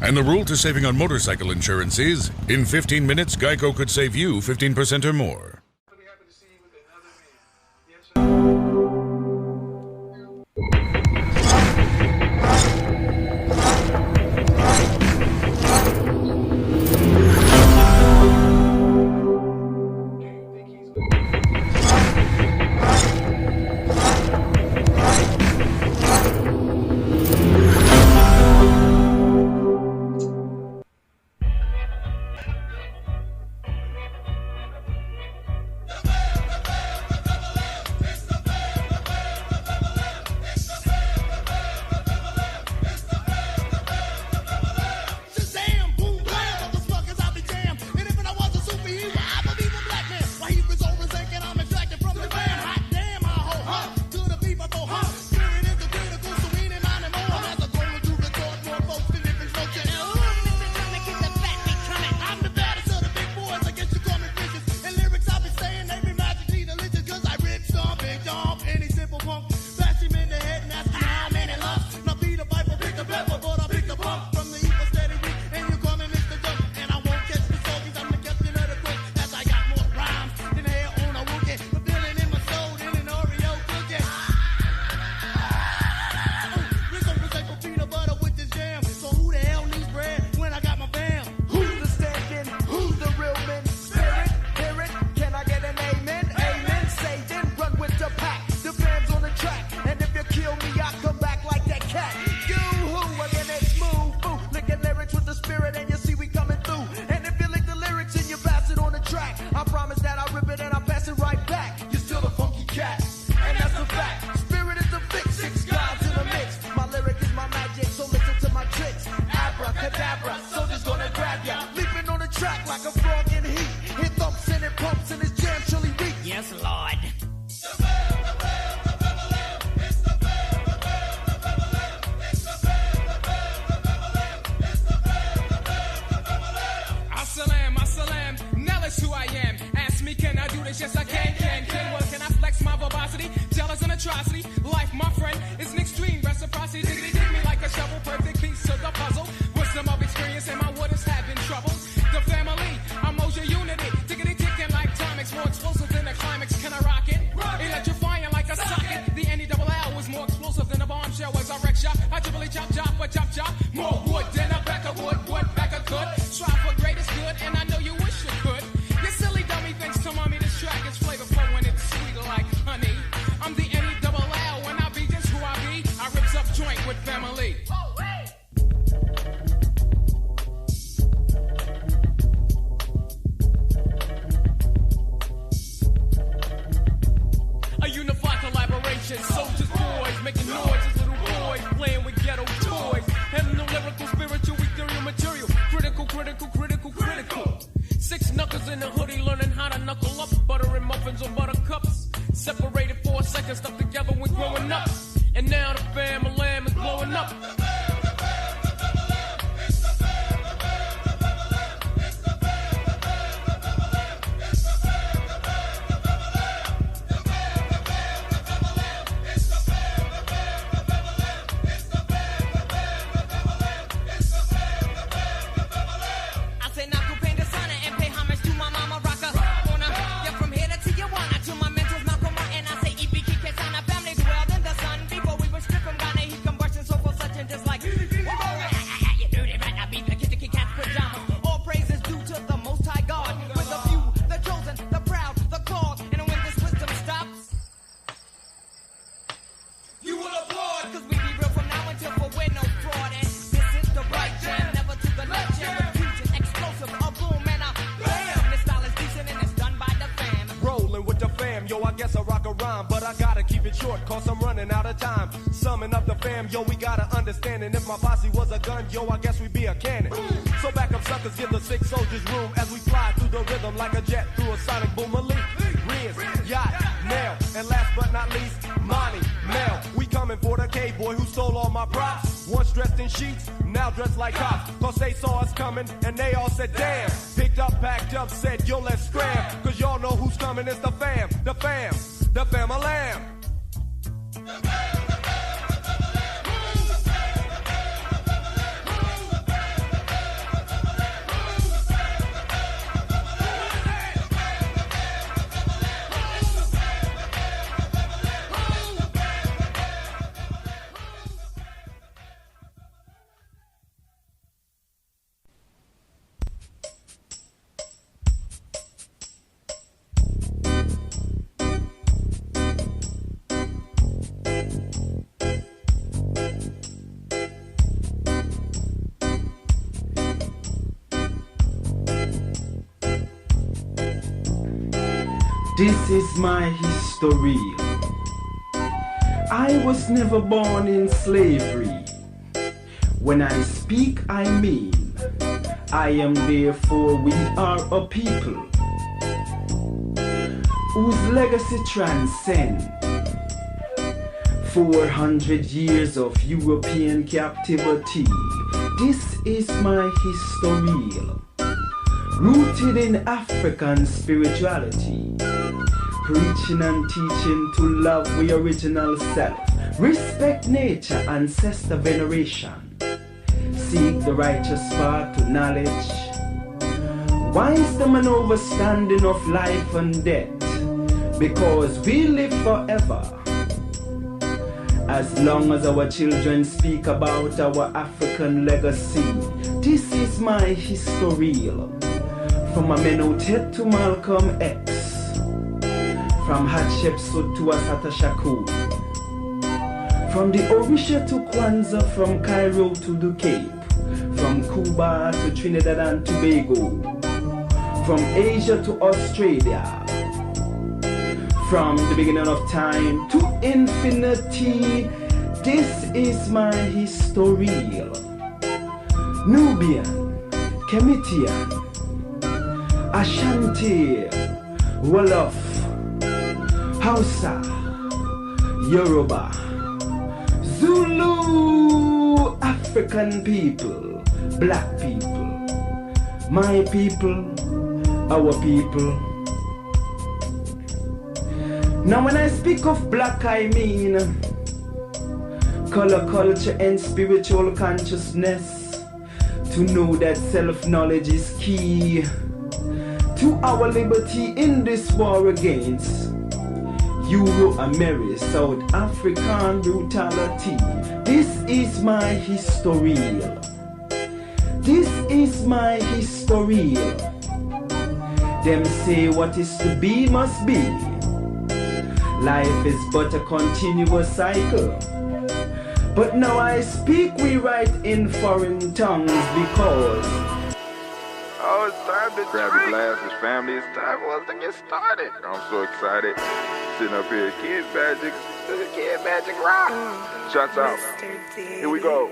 And the rule to saving on motorcycle insurance is, in 15 minutes, Geico could save you 15% or more. Yo, we got to understand, and if my posse was a gun, yo, I guess we'd be a cannon. So back up, suckers, give the six soldiers room as we fly through the rhythm like a jet through a sonic boom. Malik, Riz, Yacht, Nail, and last but not least, Monty, Mel. We coming for the K-boy who stole all my props. Once dressed in sheets, now dressed like cops. Cause they saw us coming, and they all said, damn. Picked up, packed up, said, yo, let's scram. Cause y'all know who's coming, it's the fam, the fam, the fam-a-lam. This is my history. I was never born in slavery. When I speak, I mean, I am therefore we are a people whose legacy transcends 400 years of European captivity. This is my history, rooted in African spirituality, preaching and teaching to love the original self, respect nature, ancestor veneration, seek the righteous path to knowledge, wisdom and understanding of life and death, because we live forever. As long as our children speak about our African legacy, this is my history. From Amenhotep to Malcolm X, from Hatshepsut to Assata Shakur, from the Orisha to Kwanzaa, from Cairo to the Cape, from Cuba to Trinidad and Tobago, from Asia to Australia, from the beginning of time to infinity. This is my history. Nubian, Kemitian, Ashanti, Wolof, Hausa, Yoruba, Zulu, African people, black people, my people, our people. Now when I speak of black, I mean color, culture, and spiritual consciousness. To know that self-knowledge is key to our liberty in this war against Euro-American South African brutality. This is my history. This is my history. Them say what is to be must be. Life is but a continuous cycle. But now I speak, we write in foreign tongues because oh, it's time to grab your glasses, family. It's time for us to get started. I'm so excited. Sitting up here, Kid Magic Rock. Shots out. Here we go.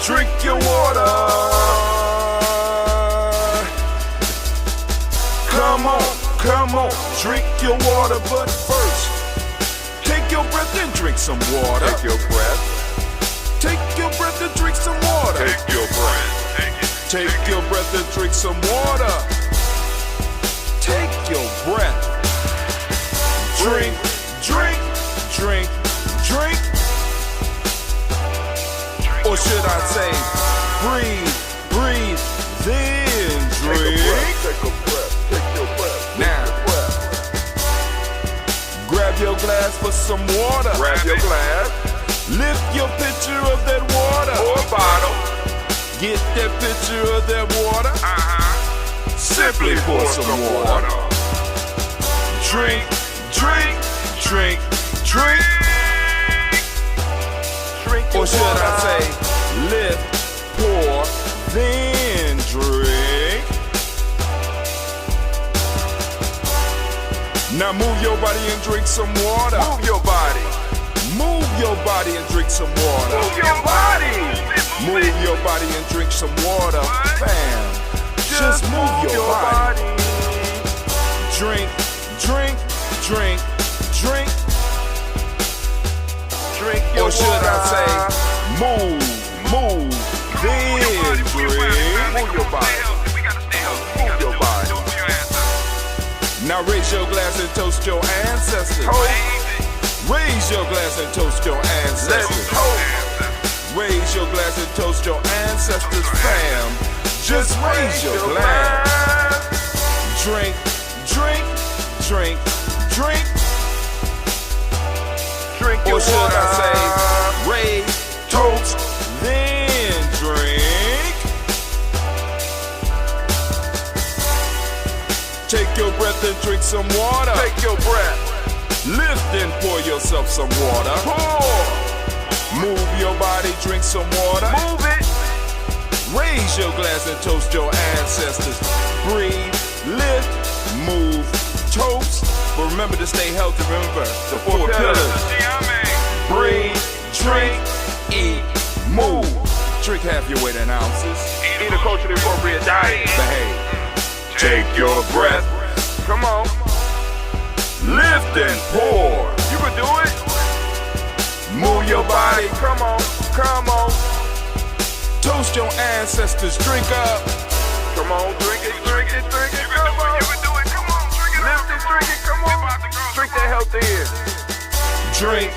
Drink your water. Come on, drink your water, but first, take your breath and drink some water. Take your breath. Take your breath and drink some water. Take your breath. Take your breath and drink some water. Take your breath. Drink, drink, drink, drink. Or should I say, breathe, then drink. Take a breath. Take your breath. Now, grab your glass for some water. Grab your glass. Lift your pitcher of that water. Or bottle. Get that pitcher of that water. Simply pour some water. Drink, drink, drink, drink. Drink your water. Or should I say, lift, pour, then drink. Now move your body and drink some water. Move your body. Move your body and drink some water. Move your body. Move your body and drink some water. Bam. Just move your body. Drink, drink, drink, drink. Drink your water. Or should I say, move, then drink. Move your body. Move your body. Now raise your glass and toast your ancestors. Raise your glass and toast your ancestors. Raise your glass and toast your ancestors, fam. Just raise your glass. Drink, drink, drink, drink. Drink your water. Or should I say, raise, toast, then drink. Take your breath and drink some water. Take your breath. Lift and pour yourself some water. Pour. Move your body, drink some water. Move it. Raise Raise your glass and toast your ancestors. Breathe, lift, move, toast. But remember to stay healthy. Remember the four pillars. Breathe, drink, eat, move. Drink half your weight in ounces. Eat a culturally appropriate diet. Behave. Take your breath. Come on. Lift and pour. You can do it. Move your body. Come on. Come on. Toast your ancestors. Drink up. Come on. Drink it. Drink it. Drink it. Come on. You can do it. Come on. Drink it. Lift it. Drink it. Come on. Drink that health in. Drink.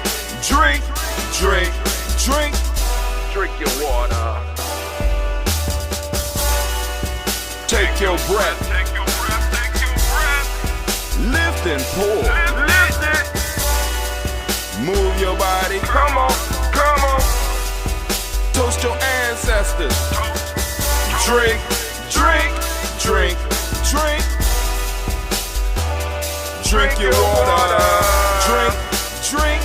Drink. Drink. Drink. Drink your water. Take your breath. Take your breath. Take your breath. Lift and pour. Lift it. Move your body. Come on. Come on. Toast your ancestors. Drink. Drink. Drink. Drink. Drink your water. Drink. Drink.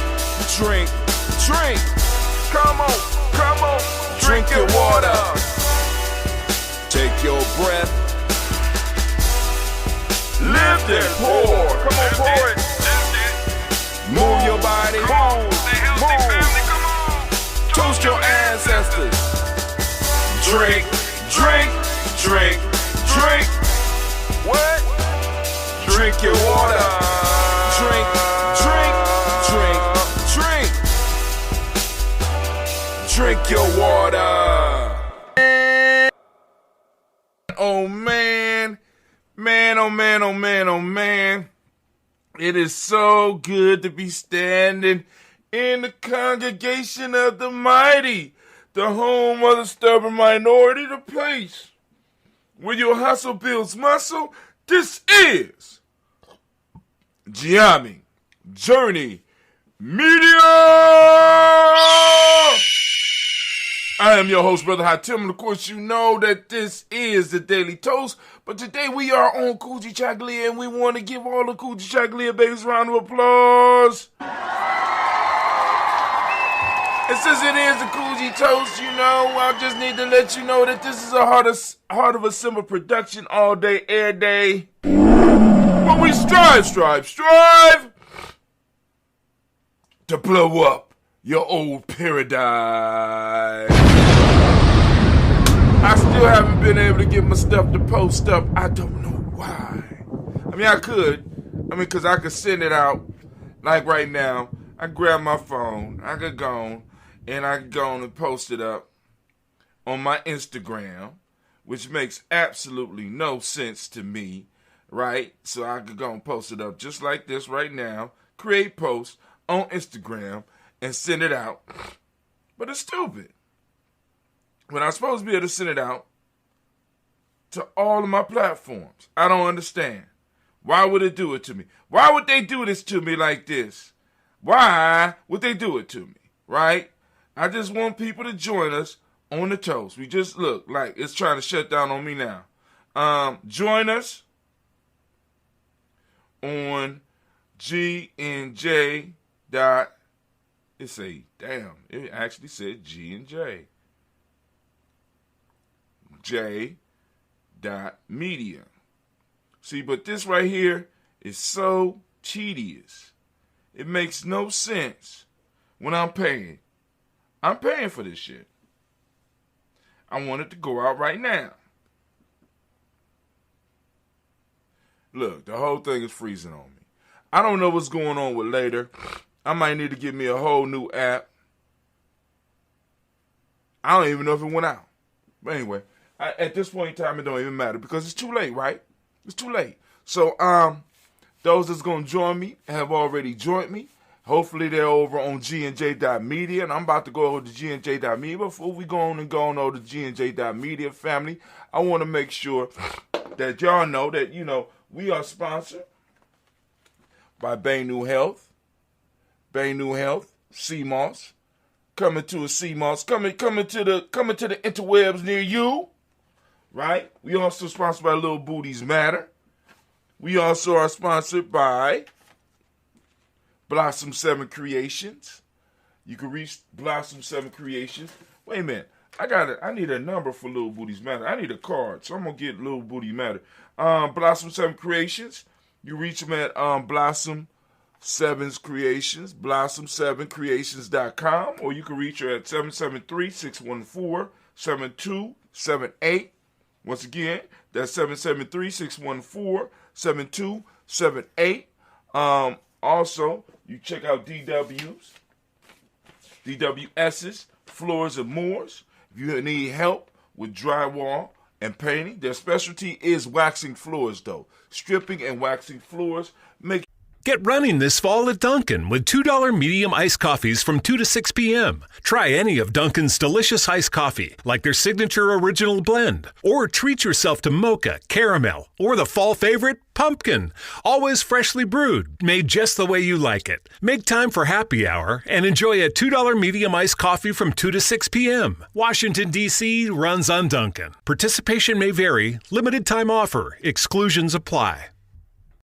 Drink. Drink. Come on. Come on. Drink your water. Take your breath. Lift and pour. Come on, pour it. Move your body. Move. Move. Come on. Toast your ancestors. Drink. Drink. Drink. Drink. What? Drink your water. Drink. Drink. Drink. Drink. Drink your water. Oh man. Man, oh man, oh man, oh man. It is so good to be standing in the congregation of the mighty, the home of the stubborn minority, the place where your hustle builds muscle. This is Jamming Journey Media. I am your host, Brother Hatim, and of course you know that this is the Daily Toast, but today we are on Kujichagulia, and we want to give all the Kujichagulia babies a round of applause. And since it is the Kuji Toast, you know, I just need to let you know that this is a heart of a simple production all day, air day. But we strive to blow up your old paradise. I still haven't been able to get my stuff to post up. I don't know why. I mean, I could. Because I could send it out. Like right now, I grab my phone. I could go and I could go and post it up on my Instagram, which makes absolutely no sense to me, right? So I could go and post it up just like this right now. Create post on Instagram and send it out. But it's stupid. When I'm supposed to be able to send it out to all of my platforms. I don't understand. Why would it do it to me? Why would they do this to me like this? Why would they do it to me? Right? I just want people to join us on the toast. We just look like it's trying to shut down on me now. Join us on GNJ. It actually said G and J. J.media. See, but this right here is so tedious. It makes no sense when I'm paying. I'm paying for this shit. I want it to go out right now. Look, the whole thing is freezing on me. I don't know what's going on with later. I might need to get me a whole new app. I don't even know if it went out. But anyway, at this point in time, it don't even matter because it's too late, right? It's too late. So, those that's going to join me have already joined me. Hopefully, they're over on GNJ.media, and I'm about to go over to GNJ.media. Before we go on over to GNJ.media family, I want to make sure that y'all know that, we are sponsored by Baynu Health. Baynu Health, CMOS, coming to a CMOS, coming to the interwebs near you, right? We also sponsored by Little Booties Matter. We also are sponsored by Blossom 7 Creations. You can reach Blossom 7 Creations. Wait a minute. I need a number for Little Booties Matter. I need a card, so I'm gonna get Little Booty Matter. Blossom 7 Creations. You reach them at Blossom 7's Creations, blossom7creations.com, or you can reach her at 773-614-7278. Once again, that's 773-614-7278. Also, you check out DWS's Floors and Moors. If you need help with drywall and painting, their specialty is waxing floors, though. Stripping and waxing floors. Get running this fall at Dunkin' with $2 medium iced coffees from 2 to 6 p.m. Try any of Dunkin's delicious iced coffee, like their signature original blend. Or treat yourself to mocha, caramel, or the fall favorite, pumpkin. Always freshly brewed, made just the way you like it. Make time for happy hour and enjoy a $2 medium iced coffee from 2 to 6 p.m. Washington, D.C. runs on Dunkin'. Participation may vary. Limited time offer. Exclusions apply.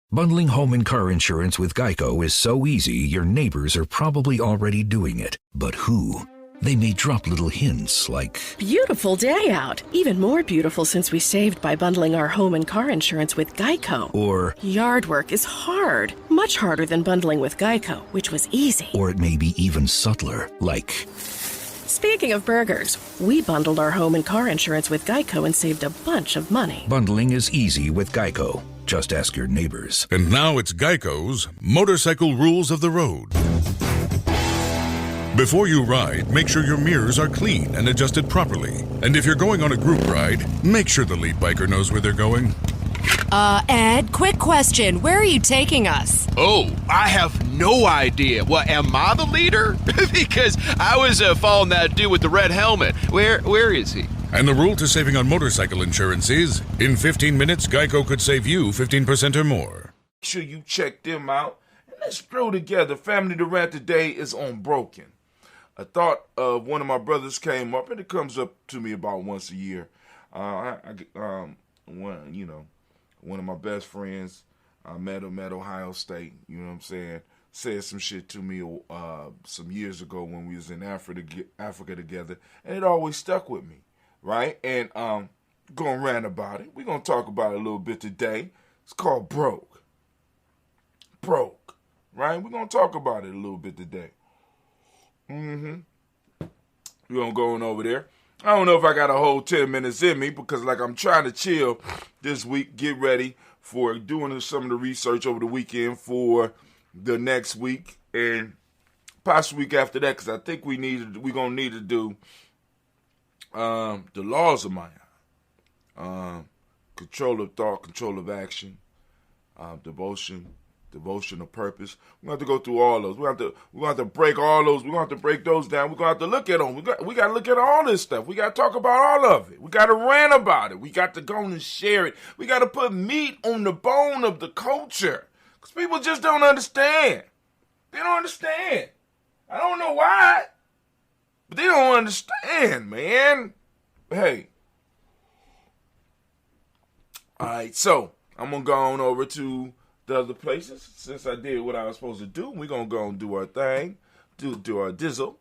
Bundling home and car insurance with Geico is so easy, your neighbors are probably already doing it. But who? They may drop little hints like, beautiful day out. Even more beautiful since we saved by bundling our home and car insurance with Geico. or, Yard work is hard. Much harder than bundling with Geico, which was easy. or it may be even subtler, like, Speaking of burgers, we bundled our home and car insurance with Geico and saved a bunch of money. bundling is easy with Geico. Just ask your neighbors. And now it's Geico's Motorcycle Rules of the Road. Before you ride, make sure your mirrors are clean and adjusted properly. And if you're going on a group ride, make sure the lead biker knows where they're going. Ed, quick question. Where are you taking us? Oh, I have no idea. What, am I the leader? Because I was following that dude with the red helmet. Where is he? And the rule to saving on motorcycle insurance is, in 15 minutes, Geico could save you 15% or more. Make sure you check them out. And let's throw together. Family to Rant today is on Broken. A thought of one of my brothers came up, and it comes up to me about once a year. One of my best friends, I met him at Ohio State, you know what I'm saying, said some shit to me some years ago when we was in Africa together, and it always stuck with me, right? And gonna rant about it. We're gonna talk about it a little bit today. It's called Broke, right? We're gonna talk about it a little bit today. We're gonna go on over there. I don't know if I got a whole 10 minutes in me because, like, I'm trying to chill this week, get ready for doing some of the research over the weekend for the next week and possibly week after that, because I think we're gonna need to do the laws of mind, control of thought, control of action, devotion of purpose. We're going to have to go through all those. We're going to have to break all those. We're going to have to break those down. We're going to have to look at them. We got to look at all this stuff. We got to talk about all of it. We got to rant about it. We got to go and share it. We got to put meat on the bone of the culture, because people just don't understand. They don't understand. I don't know why, but they don't understand, man. Hey. All right, so I'm going to go on over to the other places. Since I did what I was supposed to do, we're going to go and do our thing, do our dizzle.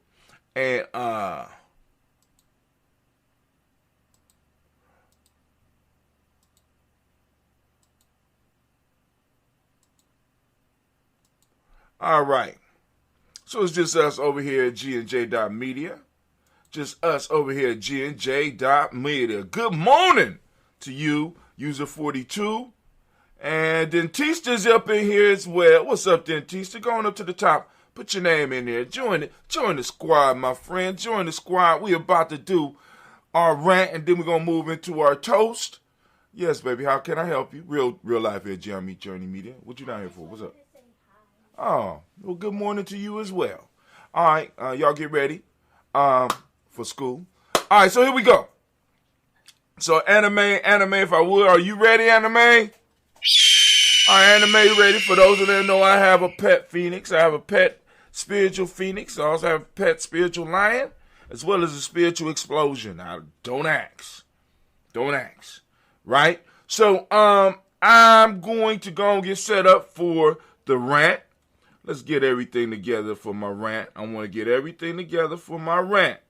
And, all right. So it's just us over here at G&J.media. Just us over here at G&J.media. Good morning to you, user 42. And Dentista's up in here as well. What's up, Dentista? Going up to the top. Put your name in there. Join the squad, my friend. Join the squad. We about to do our rant, and then we're going to move into our toast. Yes, baby. How can I help you? Real life here, Jeremy Journey Media. What you down here for? What's up? Oh, well, good morning to you as well. All right, y'all get ready for school. All right, so here we go. So anime, if I would. Are you ready, anime? All right, anime ready. For those of them know, I have a pet phoenix. I have a pet spiritual phoenix. I also have a pet spiritual lion, as well as a spiritual explosion. Now, don't ask. Right? So, I'm going to go and get set up for the rant. Let's get everything together for my rant. I want to get everything together for my rant.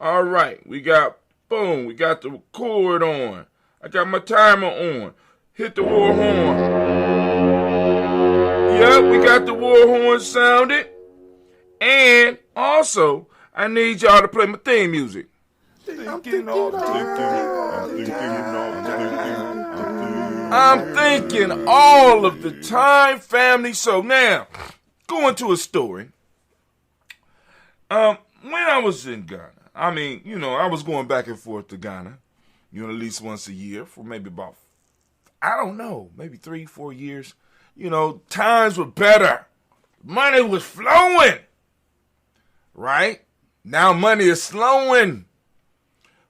All right, we got the record on. I got my timer on. Hit the war horn. Yep, we got the war horn sounded. And also, I need y'all to play my theme music. I'm thinking all of the time, family. So now, going to a story. When I was in Ghana, I mean, you know, I was going back and forth to Ghana, you know, at least once a year for maybe about, I don't know, maybe 3-4 years. You know, times were better. Money was flowing. Right? Now money is slowing.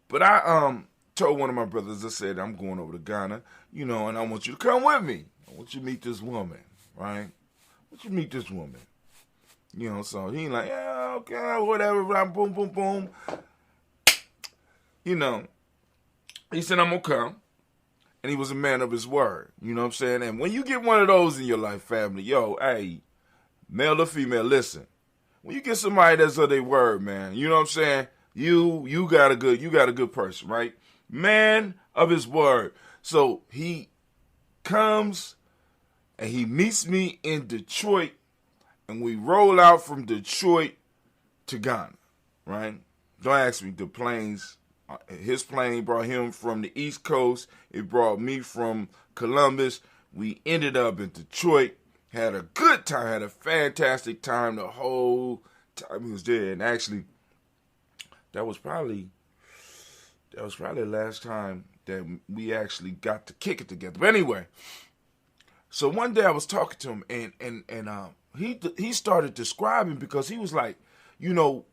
But I told one of my brothers, I said, I'm going over to Ghana, you know, and I want you to come with me. I want you to meet this woman, right? I want you to meet this woman. You know, so he like, yeah, okay, whatever, boom, boom, boom. You know, he said, I'm going to come. And he was a man of his word, you know what I'm saying? And when you get one of those in your life, family, yo, hey, male or female, listen. When you get somebody that's of their word, man, you know what I'm saying? You got a good person, right? Man of his word. So he comes and he meets me in Detroit, and we roll out from Detroit to Ghana, right? Don't ask me, the planes, his plane brought him from the East Coast. It brought me from Columbus. We ended up in Detroit. Had a good time, had a fantastic time the whole time he was there. And actually, that was probably the last time that we actually got to kick it together. But anyway, so one day I was talking to him, and he started describing, because he was like, you know,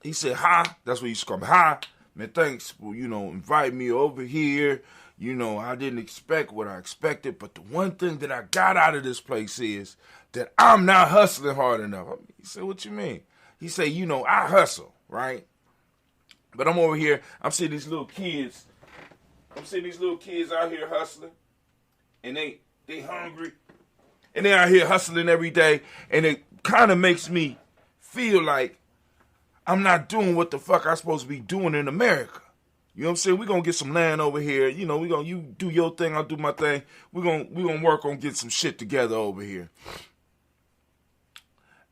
he said, hi, that's what he used to call me, hi, man, thanks for, you know, inviting me over here. You know, I didn't expect what I expected, but the one thing that I got out of this place is that I'm not hustling hard enough. He said, what you mean? He said, you know, I hustle, right? But I'm over here, I'm seeing these little kids out here hustling, and they hungry, and they out here hustling every day, and it kind of makes me feel like I'm not doing what the fuck I'm supposed to be doing in America. You know what I'm saying? We're going to get some land over here. You know, you do your thing, I'll do my thing. We're gonna work on getting some shit together over here.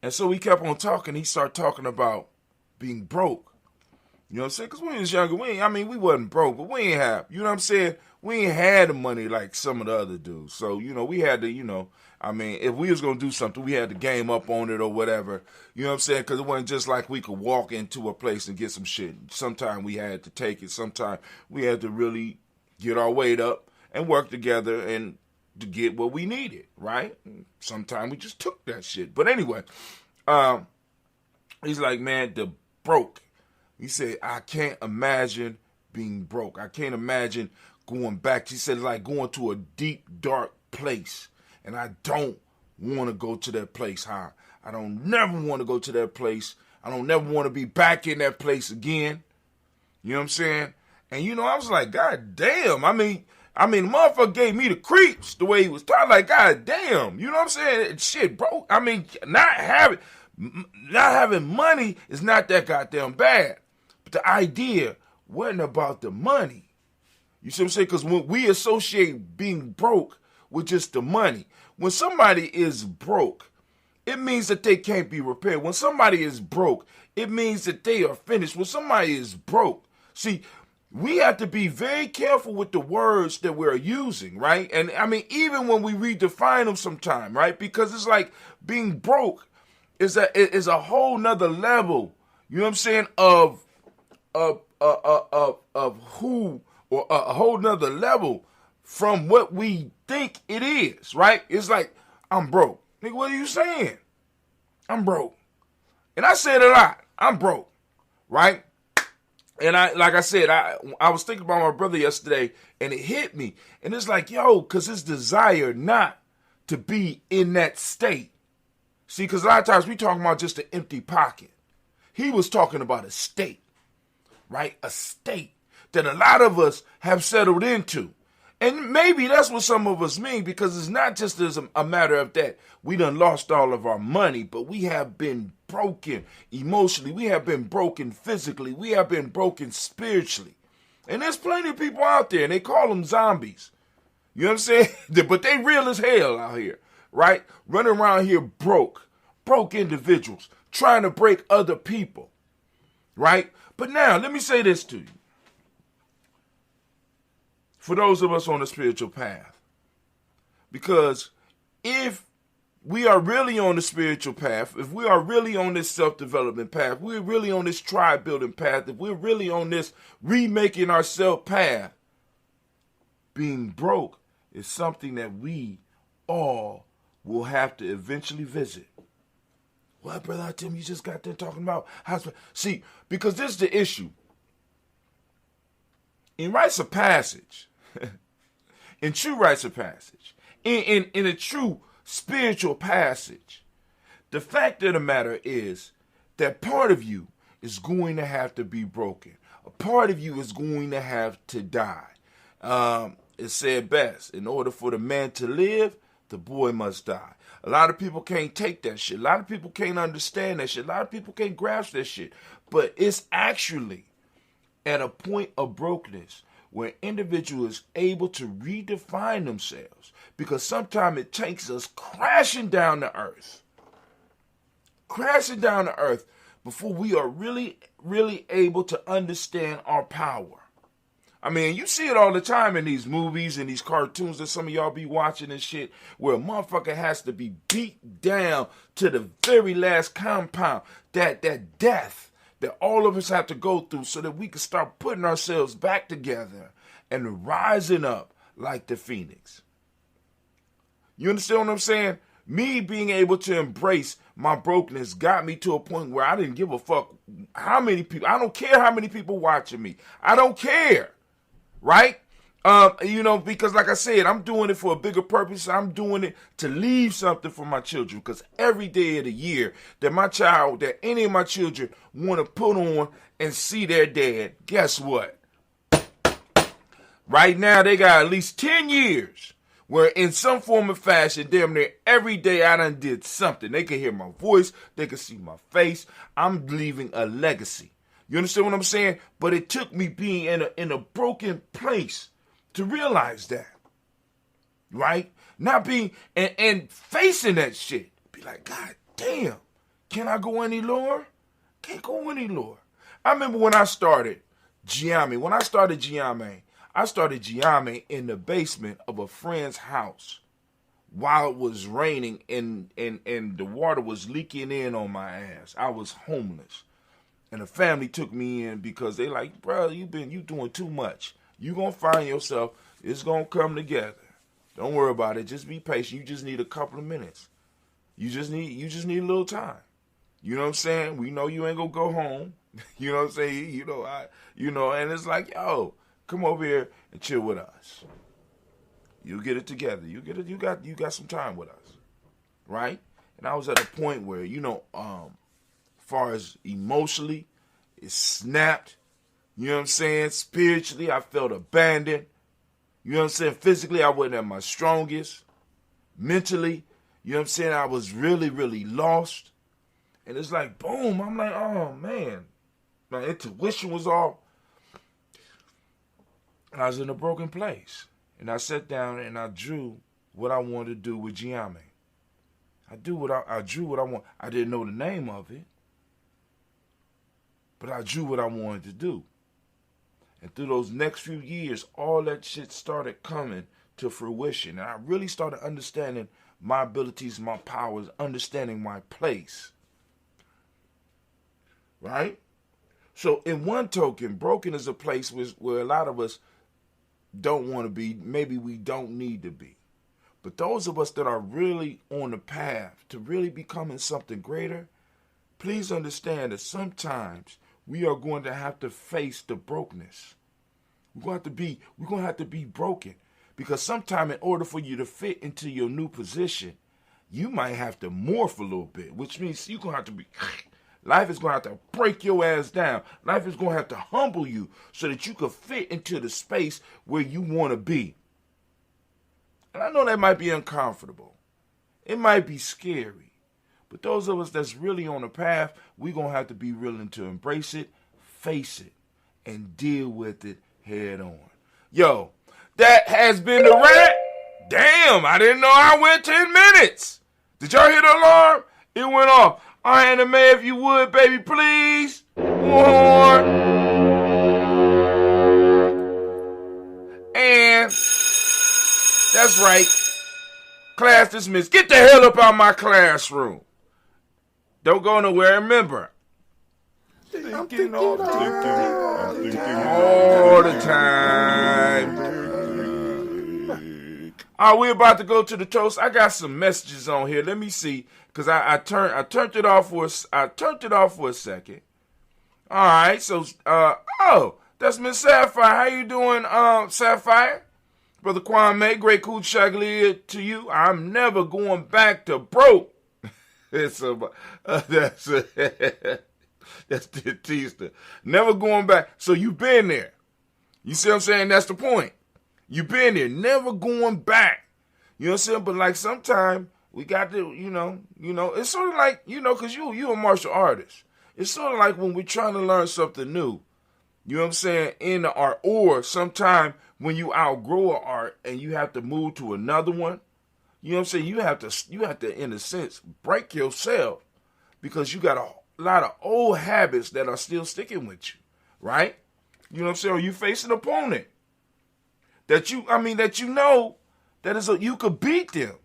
And so we kept on talking. He started talking about being broke. You know what I'm saying? Because when we was younger, we wasn't broke, but we ain't have, you know what I'm saying? We ain't had the money like some of the other dudes. So, you know, we had to, you know, if we was going to do something, we had to game up on it or whatever. You know what I'm saying? Because it wasn't just like we could walk into a place and get some shit. Sometimes we had to take it. Sometimes we had to really get our weight up and work together and to get what we needed, right? Sometimes we just took that shit. But anyway, he's like, man, the broke. He said, I can't imagine being broke. I can't imagine going back. He said, like going to a deep, dark place. And I don't want to go to that place, huh? I don't never want to go to that place. I don't never want to be back in that place again. You know what I'm saying? And, you know, I was like, God damn. I mean, the motherfucker gave me the creeps the way he was talking. Like, God damn. You know what I'm saying? Shit, bro. I mean, not having money is not that goddamn bad. But the idea wasn't about the money. You see what I'm saying? Because when we associate being broke with just the money, when somebody is broke, it means that they can't be repaired. When somebody is broke, it means that they are finished. When somebody is broke, see, we have to be very careful with the words that we're using, right? And I mean, even when we redefine them sometime, right? Because it's like being broke is a whole nother level, you know what I'm saying, of who, or a whole nother level from what we think it is, right? It's like, I'm broke. Nigga, what are you saying? I'm broke. And I said a lot. I'm broke, right? And like I said, I was thinking about my brother yesterday, and it hit me. And it's like, yo, because his desire not to be in that state. See, because a lot of times we talking about just an empty pocket. He was talking about a state, right? A state that a lot of us have settled into. And maybe that's what some of us mean, because it's not just as a matter of that we done lost all of our money, but we have been broken emotionally. We have been broken physically. We have been broken spiritually. And there's plenty of people out there, and they call them zombies. You know what I'm saying? But they real as hell out here, right? Running around here broke individuals, trying to break other people, right? But now, let me say this to you. For those of us on the spiritual path, because if we are really on the spiritual path, if we are really on this self-development path, we're really on this tribe-building path, if we're really on this remaking ourselves path, being broke is something that we all will have to eventually visit. What, Brother Tim, you just got there talking about hospital? See, because this is the issue. In rites of passage, in true rites of passage, in a true spiritual passage, the fact of the matter is that part of you is going to have to be broken. A part of you is going to have to die. It said best, in order for the man to live, the boy must die. A lot of people can't take that shit. A lot of people can't understand that shit. A lot of people can't grasp that shit. But it's actually at a point of brokenness where an individual is able to redefine themselves, because sometimes it takes us crashing down to earth before we are really, really able to understand our power. I mean, you see it all the time in these movies and these cartoons that some of y'all be watching and shit, where a motherfucker has to be beat down to the very last compound, that death that all of us have to go through, so that we can start putting ourselves back together and rising up like the phoenix. You understand what I'm saying? Me being able to embrace my brokenness got me to a point where I didn't give a fuck how many people. I don't care how many people watching me. I don't care. Right? Because like I said, I'm doing it for a bigger purpose. I'm doing it to leave something for my children, because every day of the year that any of my children want to put on and see their dad, guess what? Right now, they got at least 10 years where in some form or fashion, damn near every day I done did something. They can hear my voice. They can see my face. I'm leaving a legacy. You understand what I'm saying? But it took me being in a broken place to realize that, right? Not being, and facing that shit. Be like, God damn, can I go any lower? Can't go any lower. I remember when I started Giammi. When I started Giammi in the basement of a friend's house while it was raining and the water was leaking in on my ass. I was homeless. And the family took me in because they like, bro, you doing too much. You gonna find yourself. It's gonna come together. Don't worry about it. Just be patient. You just need a couple of minutes. You just need a little time. You know what I'm saying? We know you ain't gonna go home. You know what I'm saying? And it's like, yo, come over here and chill with us. You get it together. You got some time with us, right? And I was at a point where, far as emotionally, it snapped. You know what I'm saying? Spiritually, I felt abandoned. You know what I'm saying? Physically, I wasn't at my strongest. Mentally, you know what I'm saying? I was really, really lost. And it's like, boom, I'm like, oh, man. My intuition was off. And I was in a broken place. And I sat down and I drew what I wanted to do with Giammi. I drew what I want. I didn't know the name of it. But I drew what I wanted to do. And through those next few years, all that shit started coming to fruition. And I really started understanding my abilities, my powers, understanding my place. Right? So in one token, broken is a place where a lot of us don't want to be. Maybe we don't need to be. But those of us that are really on the path to really becoming something greater, please understand that sometimes we are going to have to face the brokenness. We're going to have to be broken. Because sometimes in order for you to fit into your new position, you might have to morph a little bit, which means you're going to have to be... Life is going to have to break your ass down. Life is going to have to humble you so that you can fit into the space where you want to be. And I know that might be uncomfortable. It might be scary. But those of us that's really on the path, we're going to have to be willing to embrace it, face it, and deal with it head on. Yo, that has been the rant. Damn, I didn't know I went 10 minutes. Did y'all hear the alarm? It went off. Anime, if you would, baby, please. One. And that's right. Class dismissed. Get the hell up out of my classroom. Don't go nowhere. Remember, I'm thinking all the time. All right, we're about to go to the toast. I got some messages on here. Let me see, cause I turned it off for a second. All right, so that's Miss Sapphire. How you doing, Sapphire? Brother Kwame, great Kujichagulia to you. I'm never going back to broke. That's the teaser. Never going back. So you been there. You see what I'm saying? That's the point. You been there. Never going back. You know what I'm saying? But like sometimes we got to, you know, it's sort of like, because you a martial artist. It's sort of like when we're trying to learn something new. You know what I'm saying? In the art. Or sometime when you outgrow an art and you have to move to another one. You know what I'm saying? You have to, in a sense, break yourself because you got a lot of old habits that are still sticking with you, right? You know what I'm saying? Or you face an opponent that you could beat them.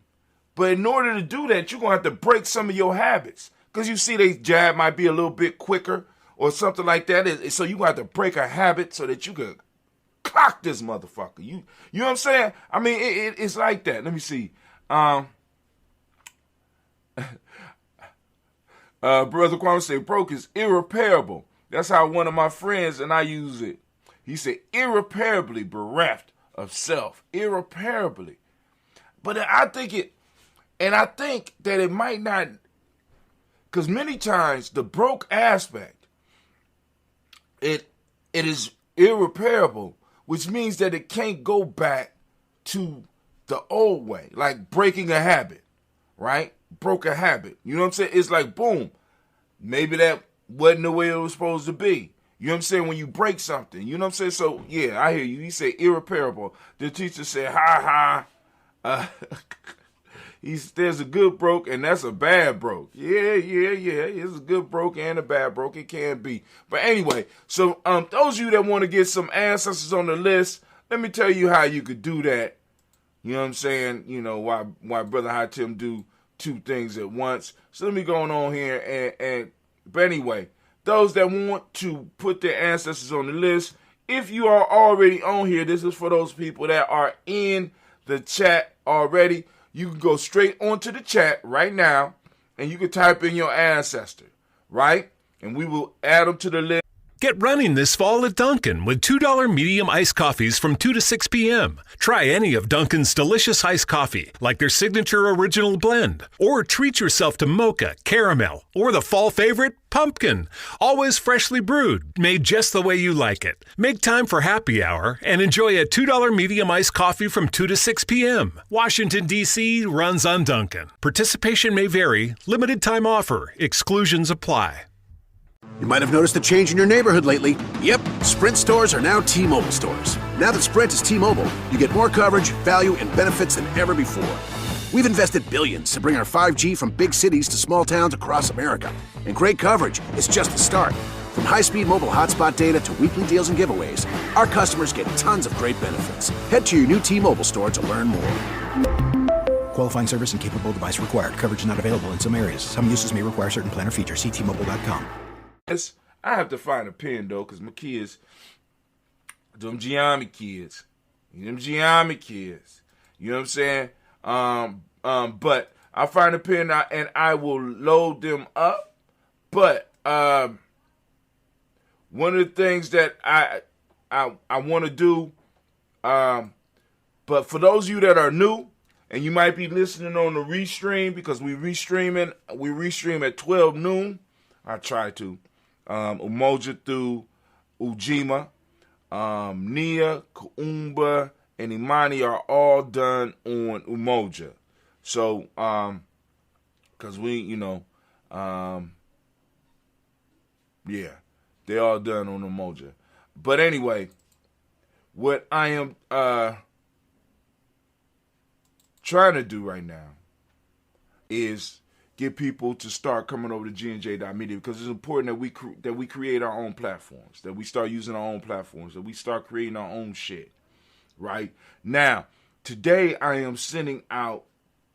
But in order to do that, you're going to have to break some of your habits because you see they jab might be a little bit quicker or something like that. So you're going to have to break a habit so that you can clock this motherfucker. You know what I'm saying? I mean, it's like that. Let me see. Brother Kwame say broke is irreparable. That's how one of my friends and I use it. He said irreparably bereft of self. Irreparably. But I think that it might not, because many times the broke aspect, it is irreparable, which means that it can't go back to the old way, like breaking a habit, right? Broke a habit. You know what I'm saying? It's like, boom, maybe that wasn't the way it was supposed to be. You know what I'm saying? When you break something, you know what I'm saying? So, yeah, I hear you. He said irreparable. The teacher said, there's a good broke and that's a bad broke. Yeah. It's a good broke and a bad broke. It can be. But anyway, so those of you that want to get some ancestors on the list, let me tell you how you could do that. You know what I'm saying? You know, why Brother Hatim do two things at once. So let me go on here but anyway, those that want to put their ancestors on the list, if you are already on here, this is for those people that are in the chat already. You can go straight onto the chat right now and you can type in your ancestor, right? And we will add them to the list. Get running this fall at Dunkin' with $2 medium iced coffees from 2 to 6 p.m. Try any of Dunkin's delicious iced coffee, like their signature original blend. Or treat yourself to mocha, caramel, or the fall favorite, pumpkin. Always freshly brewed, made just the way you like it. Make time for happy hour and enjoy a $2 medium iced coffee from 2 to 6 p.m. Washington, D.C. runs on Dunkin'. Participation may vary. Limited time offer. Exclusions apply. You might have noticed a change in your neighborhood lately. Yep, Sprint stores are now T-Mobile stores. Now that Sprint is T-Mobile, you get more coverage, value, and benefits than ever before. We've invested billions to bring our 5G from big cities to small towns across America. And great coverage is just the start. From high-speed mobile hotspot data to weekly deals and giveaways, our customers get tons of great benefits. Head to your new T-Mobile store to learn more. Qualifying service and capable device required. Coverage not available in some areas. Some uses may require certain plan or features. See T-Mobile.com. I have to find a pen, though, because my kids, them Giammi kids. You know what I'm saying? But I'll find a pen and I will load them up. But one of the things that I want to do, but for those of you that are new, and you might be listening on the restream, because we restream at 12 noon. I try to. Umoja through Ujima, Nia, Kuumba, and Imani are all done on Umoja. So, because yeah, they all done on Umoja. But anyway, what I am trying to do right now is get people to start coming over to GNJ.media, because it's important that we create our own platforms, that we start using our own platforms, that we start creating our own shit. Right now, today I am sending out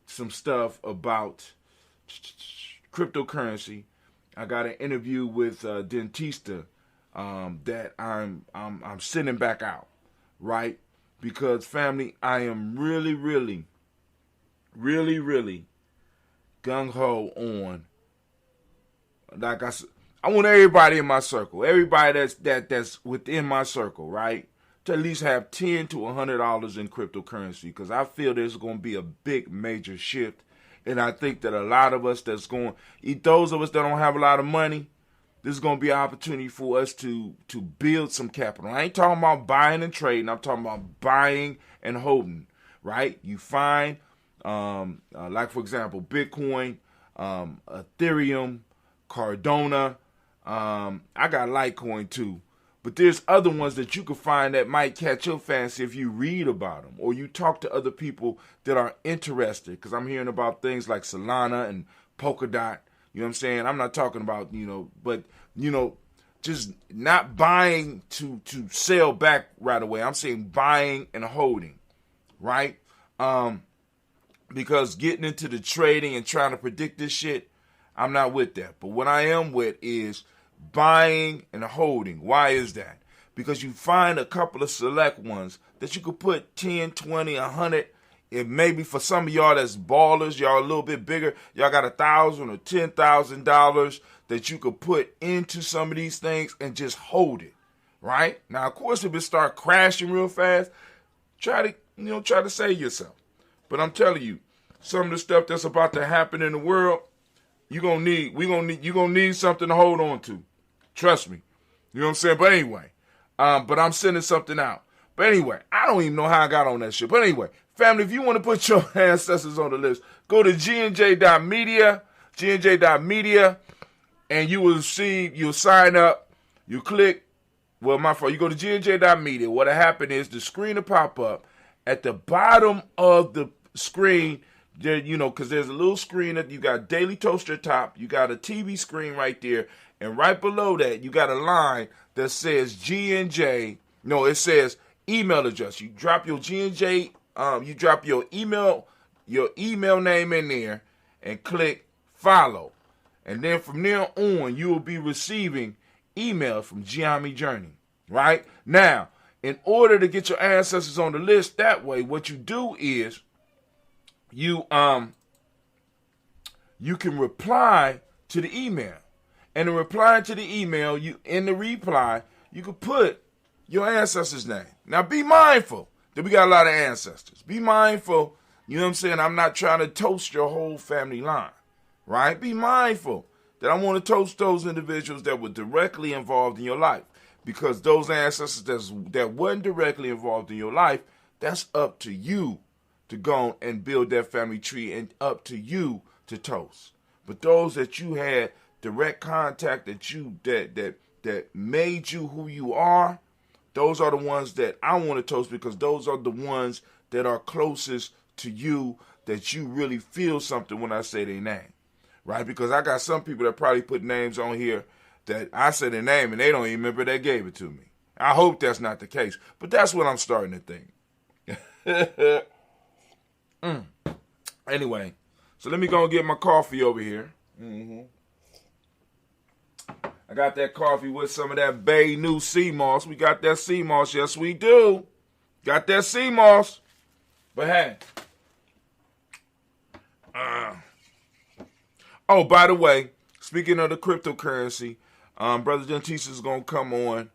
some stuff about cryptocurrency. I got an interview with Dentista that I'm sending back out, right? Because family, I am really gung-ho on, like I want everybody in my circle, everybody that's within my circle, right, to at least have $10 to $100 in cryptocurrency, because I feel there's going to be a big major shift. And I think that a lot of us those of us that don't have a lot of money, this is going to be an opportunity for us to build some capital. I ain't talking about buying and trading. I'm talking about buying and holding, right? You find, like, for example, Bitcoin, Ethereum, Cardona. I got Litecoin too. But there's other ones that you can find that might catch your fancy if you read about them or you talk to other people that are interested. Because I'm hearing about things like Solana and Polkadot. You know what I'm saying? I'm not talking about, but, just not buying to sell back right away. I'm saying buying and holding, right? Because getting into the trading and trying to predict this shit, I'm not with that. But what I am with is buying and holding. Why is that? Because you find a couple of select ones that you could put 10, 20, 100, and maybe for some of y'all that's ballers, y'all a little bit bigger, y'all got $1,000 or $10,000 that you could put into some of these things and just hold it, right? Now, of course, if it start crashing real fast, try to save yourself. But I'm telling you, some of the stuff that's about to happen in the world, you're gonna need something to hold on to. Trust me. You know what I'm saying? But anyway, but I'm sending something out. But anyway, I don't even know how I got on that shit. But anyway, family, if you want to put your ancestors on the list, go to GNJ.media, and you'll sign up, you click, you go to GNJ.media. What'll happen is the screen will pop up. At the bottom of the screen, there, because there's a little screen that you got Daily Toaster top, you got a TV screen right there, and right below that, you got a line that says GNJ. No, it says email address. You drop your GNJ, you drop your email name in there, and click follow. And then from there on, you will be receiving email from Giami Journey. Right now, in order to get your ancestors on the list that way, what you do is you can reply to the email. And in replying to the email, in the reply, you can put your ancestors' name. Now, be mindful that we got a lot of ancestors. Be mindful, you know what I'm saying? I'm not trying to toast your whole family line, right? Be mindful that I want to toast those individuals that were directly involved in your life. Because those ancestors that weren't directly involved in your life, that's up to you to go and build that family tree, and up to you to toast. But those that you had direct contact, that made you who you are, those are the ones that I want to toast, because those are the ones that are closest to you, that you really feel something when I say their name, right? Because I got some people that probably put names on here that I said their name and they don't even remember they gave it to me. I hope that's not the case, but that's what I'm starting to think. Anyway, so let me go and get my coffee over here. I got that coffee with some of that Bay New sea moss. We got that sea moss. Yes, we do. Got that sea moss. But hey. Oh, by the way, speaking of the cryptocurrency, Brother Dentista is going to come on,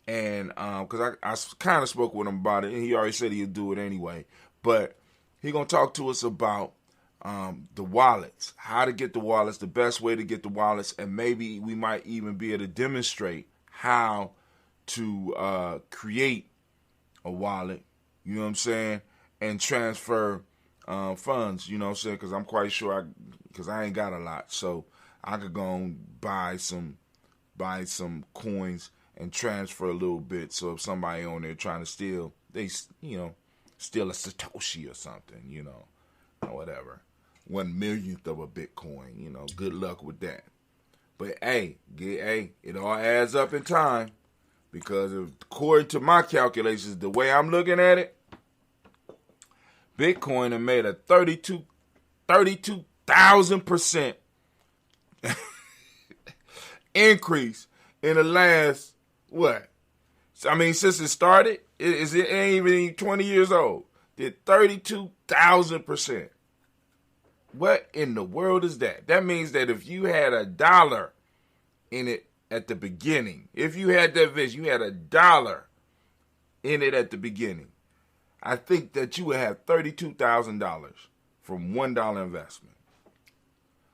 and because I kind of spoke with him about it, and he already said he'd do it anyway. But he's going to talk to us about the wallets, how to get the wallets, the best way to get the wallets, and maybe we might even be able to demonstrate how to create a wallet you know what I'm saying, and transfer funds, you know what I'm saying, because I'm quite sure because I ain't got a lot, so I could go and buy some coins and transfer a little bit, so if somebody on there trying to steal, they, you know, steal a Satoshi or something, you know, or whatever, 1/1,000,000th of a Bitcoin, you know, good luck with that. But hey, it all adds up in time, because according to my calculations, the way I'm looking at it, Bitcoin have made a 32,000% increase in the last, what? I mean, since it started, it ain't even 20 years old. Did 32,000%. What in the world is that? That means that if you had $1 in it at the beginning, if you had that vision, you had $1 in it at the beginning, I think that you would have $32,000 from $1 investment.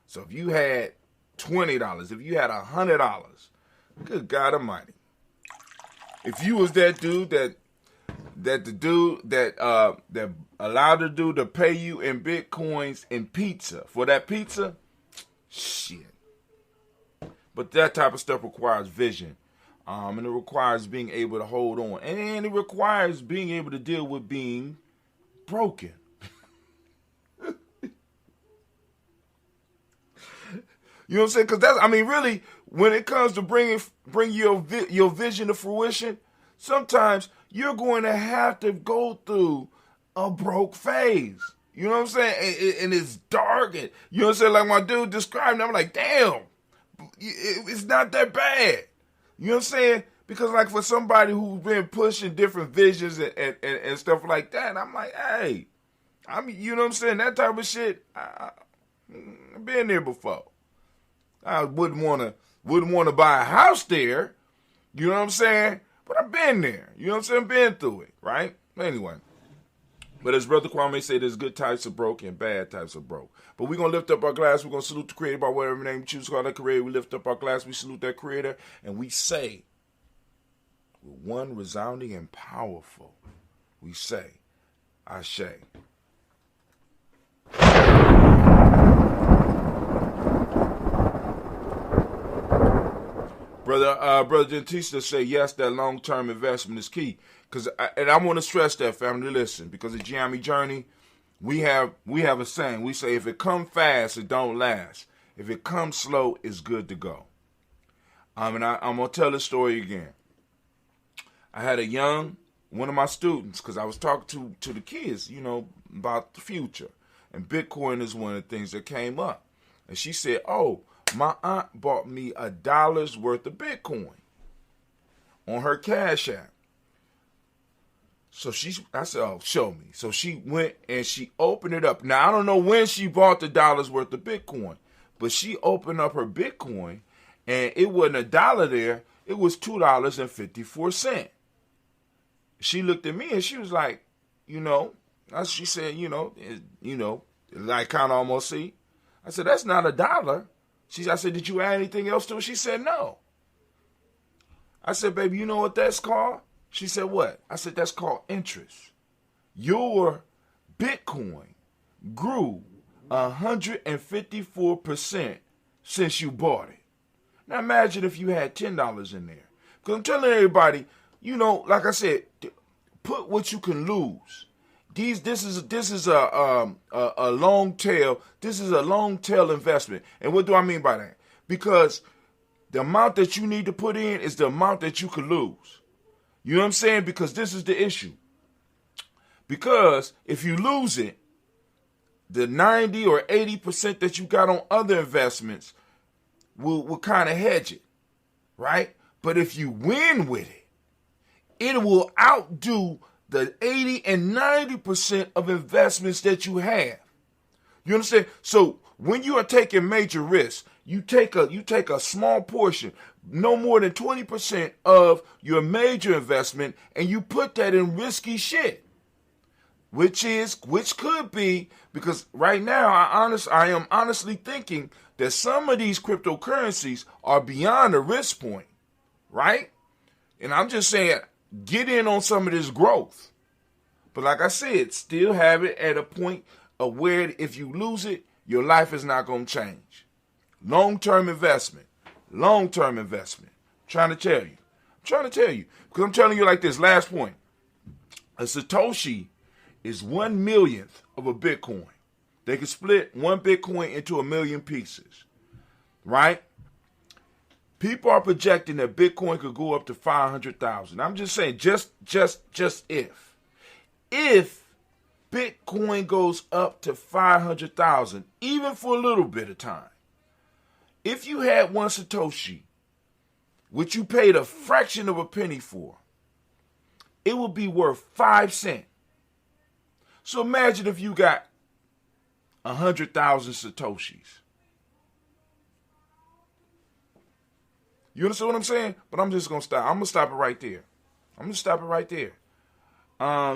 So if you had $20, if you had $100, good God Almighty. If you was that dude that allowed the dude to pay you in Bitcoins and pizza for that pizza, shit. But that type of stuff requires vision. And it requires being able to hold on. And it requires being able to deal with being broken. You know what I'm saying? Because that's, I mean, really, when it comes to bring your vision to fruition, sometimes you're going to have to go through a broke phase. You know what I'm saying? And it's dark. And, you know what I'm saying? Like my dude described it, I'm like, damn, it's not that bad. You know what I'm saying? Because like for somebody who's been pushing different visions and stuff like that, I'm like, hey, you know what I'm saying? That type of shit, I've been there before. I wouldn't want to buy a house there. You know what I'm saying? But I've been there. You know what I'm saying? Been through it, right? Anyway. But as Brother Kwame said, there's good types of broke and bad types of broke. But we're going to lift up our glass. We're going to salute the Creator by whatever name we choose to call that Creator. We lift up our glass. We salute that Creator. And we say, with one resounding and powerful, we say, Ashe. Brother Dentista say, yes, that long-term investment is key. And I want to stress that, family. Listen, because at Giammi Journey, we have a saying. We say, if it come fast, it don't last. If it comes slow, it's good to go. And I'm going to tell the story again. I had one of my students, because I was talking to the kids, you know, about the future. And Bitcoin is one of the things that came up. And she said, oh, my aunt bought me $1 worth of Bitcoin on her Cash App. So I said, oh, show me. So she went and she opened it up. Now, I don't know when she bought the $1 worth of Bitcoin, but she opened up her Bitcoin and it wasn't $1 there. It was $2.54. She looked at me and she was like, you know, she said, like kind of almost see. I said, that's not $1. I said, did you add anything else to it? She said, no. I said, baby, you know what that's called? She said, what? I said, that's called interest. Your Bitcoin grew 154% since you bought it. Now imagine if you had $10 in there. Because I'm telling everybody, you know, like I said, put what you can lose. This is a long tail. This is a long tail investment. And what do I mean by that? Because the amount that you need to put in is the amount that you could lose. You know what I'm saying? Because this is the issue. Because if you lose it, the 90 or 80% that you got on other investments will kind of hedge it, right? But if you win with it, it will outdo the 80 and 90% of investments that you have. You understand? So when you are taking major risks, you take a small portion, no more than 20% of your major investment, and you put that in risky shit. Which could be, because right now I am honestly thinking that some of these cryptocurrencies are beyond the risk point, right? And I'm just saying, get in on some of this growth. But like I said, still have it at a point of where if you lose it, your life is not going to change. Long-term investment. Long-term investment. I'm trying to tell you. Because I'm telling you like this, last point. A Satoshi is 1/1,000,000th of a Bitcoin. They can split one Bitcoin into 1,000,000 pieces. Right? People are projecting that Bitcoin could go up to 500,000. I'm just saying, just if. If Bitcoin goes up to 500,000, even for a little bit of time, if you had one Satoshi, which you paid a fraction of a penny for, it would be worth 5 cents. So imagine if you got 100,000 Satoshis. You understand what I'm saying? But I'm just going to stop. I'm going to stop it right there.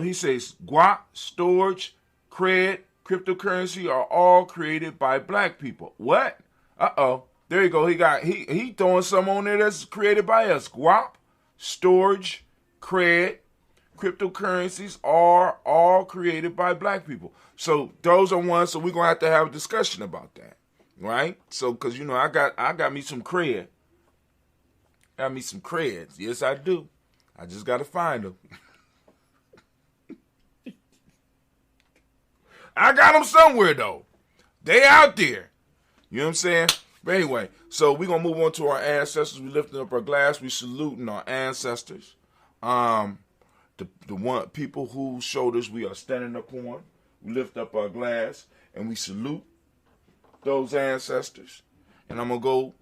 He says, guap, storage, cred, cryptocurrency are all created by black people. What? Uh-oh. There you go. He throwing some on there that's created by us. Guap, storage, cred, cryptocurrencies are all created by black people. So those are ones, so we're going to have a discussion about that. Right? So, because, I got me some cred. Got me some creds. Yes, I do. I just got to find them. I got them somewhere, though. They out there. You know what I'm saying? But anyway, so we're going to move on to our ancestors. We lifting up our glass. We saluting our ancestors. The one people whose shoulders we are standing upon. We lift up our glass and we salute those ancestors. And I'm going to go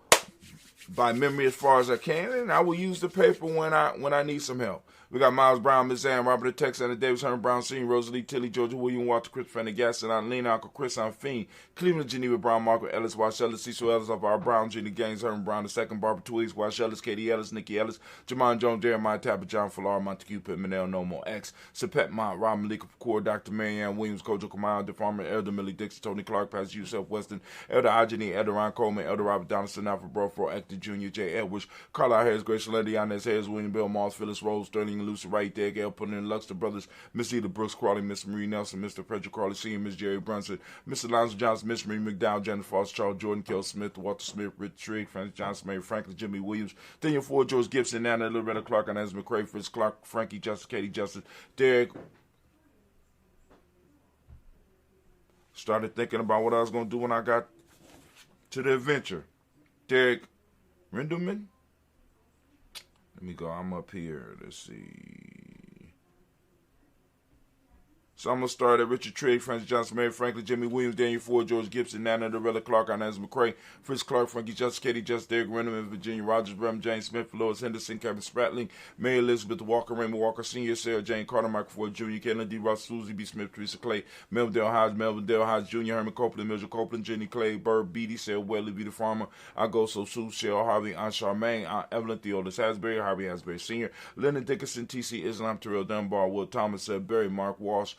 by memory as far as I can, and I will use the paper when I need some help. We got Miles Brown, Miss Ann, Robert Tex, Anna Davis, Herman Brown, Sr., Rosalie, Tilly, Georgia, William, Walter, Chris, Fanny, Gaston, Lena, Uncle Chris, Fiend, Cleveland, Geneva, Brown, Margaret Ellis, Wash Ellis, Cecil Ellis of our Brown, Jenny Gaines, Herman Brown, II, Barbara Twigs, Wash Ellis, Katie Ellis, Nikki Ellis, Jamon Jones, Jeremiah Tapper, John Falar, Montague, Pitt, Manel, Nomo, X, Sepet Mont, Rob Malika, Core, Dr. Marianne Williams, Kojo Kamal, DeFarmer, Elder Millie Dixon, Tony Clark, Pastor Yusef Weston, Elder Ajani, Elder Ron Coleman, Elder Robert Donaldson, Alfred Brofro, Actor Jr., J. Edwards, Carlisle Harris, Grace Lady, Inez Harris, William Bill, Moss, Phyllis Rose, Sterling, Lucy Wright, Deg, L. Putting in Luxter Brothers, Miss Eda Brooks Crawley, Miss Marie Nelson, Mr. Frederick Crawley Sr., Miss Jerry Brunson, Mr. Lonzo Johnson, Miss Marie McDowell, Jennifer Foster, Charles Jordan, Kel Smith, Walter Smith, Rich Trigg, Francis Johnson, Mary Franklin, Jimmy Williams, Daniel Ford, George Gibson, Nana, Loretta Clark, Inez McCrae, Fritz Clark, Frankie Justice, Katie Justice, Derek. Started thinking about what I was going to do when I got to the adventure. Derek Rindelman. Let me go. I'm up here. Let's see. So I'm going to start at Richard Trigg, Francis Johnson, Mary Franklin, Jimmy Williams, Daniel Ford, George Gibson, Nana, Loretta Clark, Inez McCrae, Fritz Clark, Frankie Justice, Katie Justice, Derek Renderman, Virginia Rogers, Bram James Smith, Lois Henderson, Kevin Spratling, Mary Elizabeth Walker, Raymond Walker Sr., Sarah Jane Carter, Michael Ford Jr., Caitlin D. Ross, Susie B. Smith, Teresa Clay, Melvin Dale Hodge Jr., Herman Copeland, Mildred Copeland, Jenny Clay, Bird Beatty, Sarah Welly, Vita Farmer, Agoso Sue, Cheryl Harvey, Aunt Charmaine, Aunt Evelyn, Theodis Hasbury, Harvey Hasbury Sr., Lennon Dickinson, T.C. Islam, Terrell Dunbar, Will Thomas, Berry, Mark Walsh,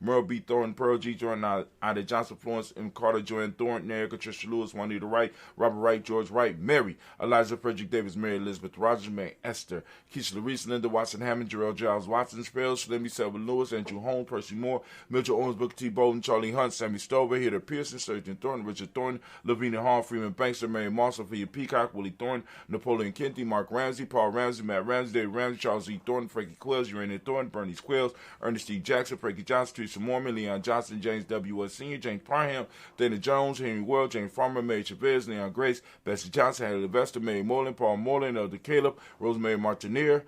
Merle B. Thornton, Pearl G. Jordan, Ida Johnson, Florence M. Carter, Joanne Thornton, Erica Tricia Lewis, Juanita Wright, Robert Wright, George Wright, Mary, Eliza Frederick Davis, Mary Elizabeth Rogers, May Esther, Keisha Larice, Linda Watson Hammond, Jarrell Giles Watson, Spells, Slimmy Selva Lewis, Andrew Holmes, Percy Moore, Mitchell Owens, Booker T. Bolden, Charlie Hunt, Sammy Stover, Heather Pearson, Surgeon Thornton, Richard Thornton, Lavina Hall, Freeman Bankster, Mary Moss, Sophia Peacock, Willie Thornton, Napoleon Kenty, Mark Ramsey, Paul Ramsey, Matt Ramsey, Dave Ramsey, Charles E. Thornton, Frankie Quills, Urania Thornton, Bernice Quills, Ernest E. Jackson, Frankie Johnson, Teresa Mormon, Leon Johnson, James W. S. Sr., James Parham, Dana Jones, Henry World, James Farmer, Mary Chavez, Leon Grace, Bessie Johnson, Haley Levester, Mary Moreland, Paul Moreland, Elder Caleb, Rosemary Martineer,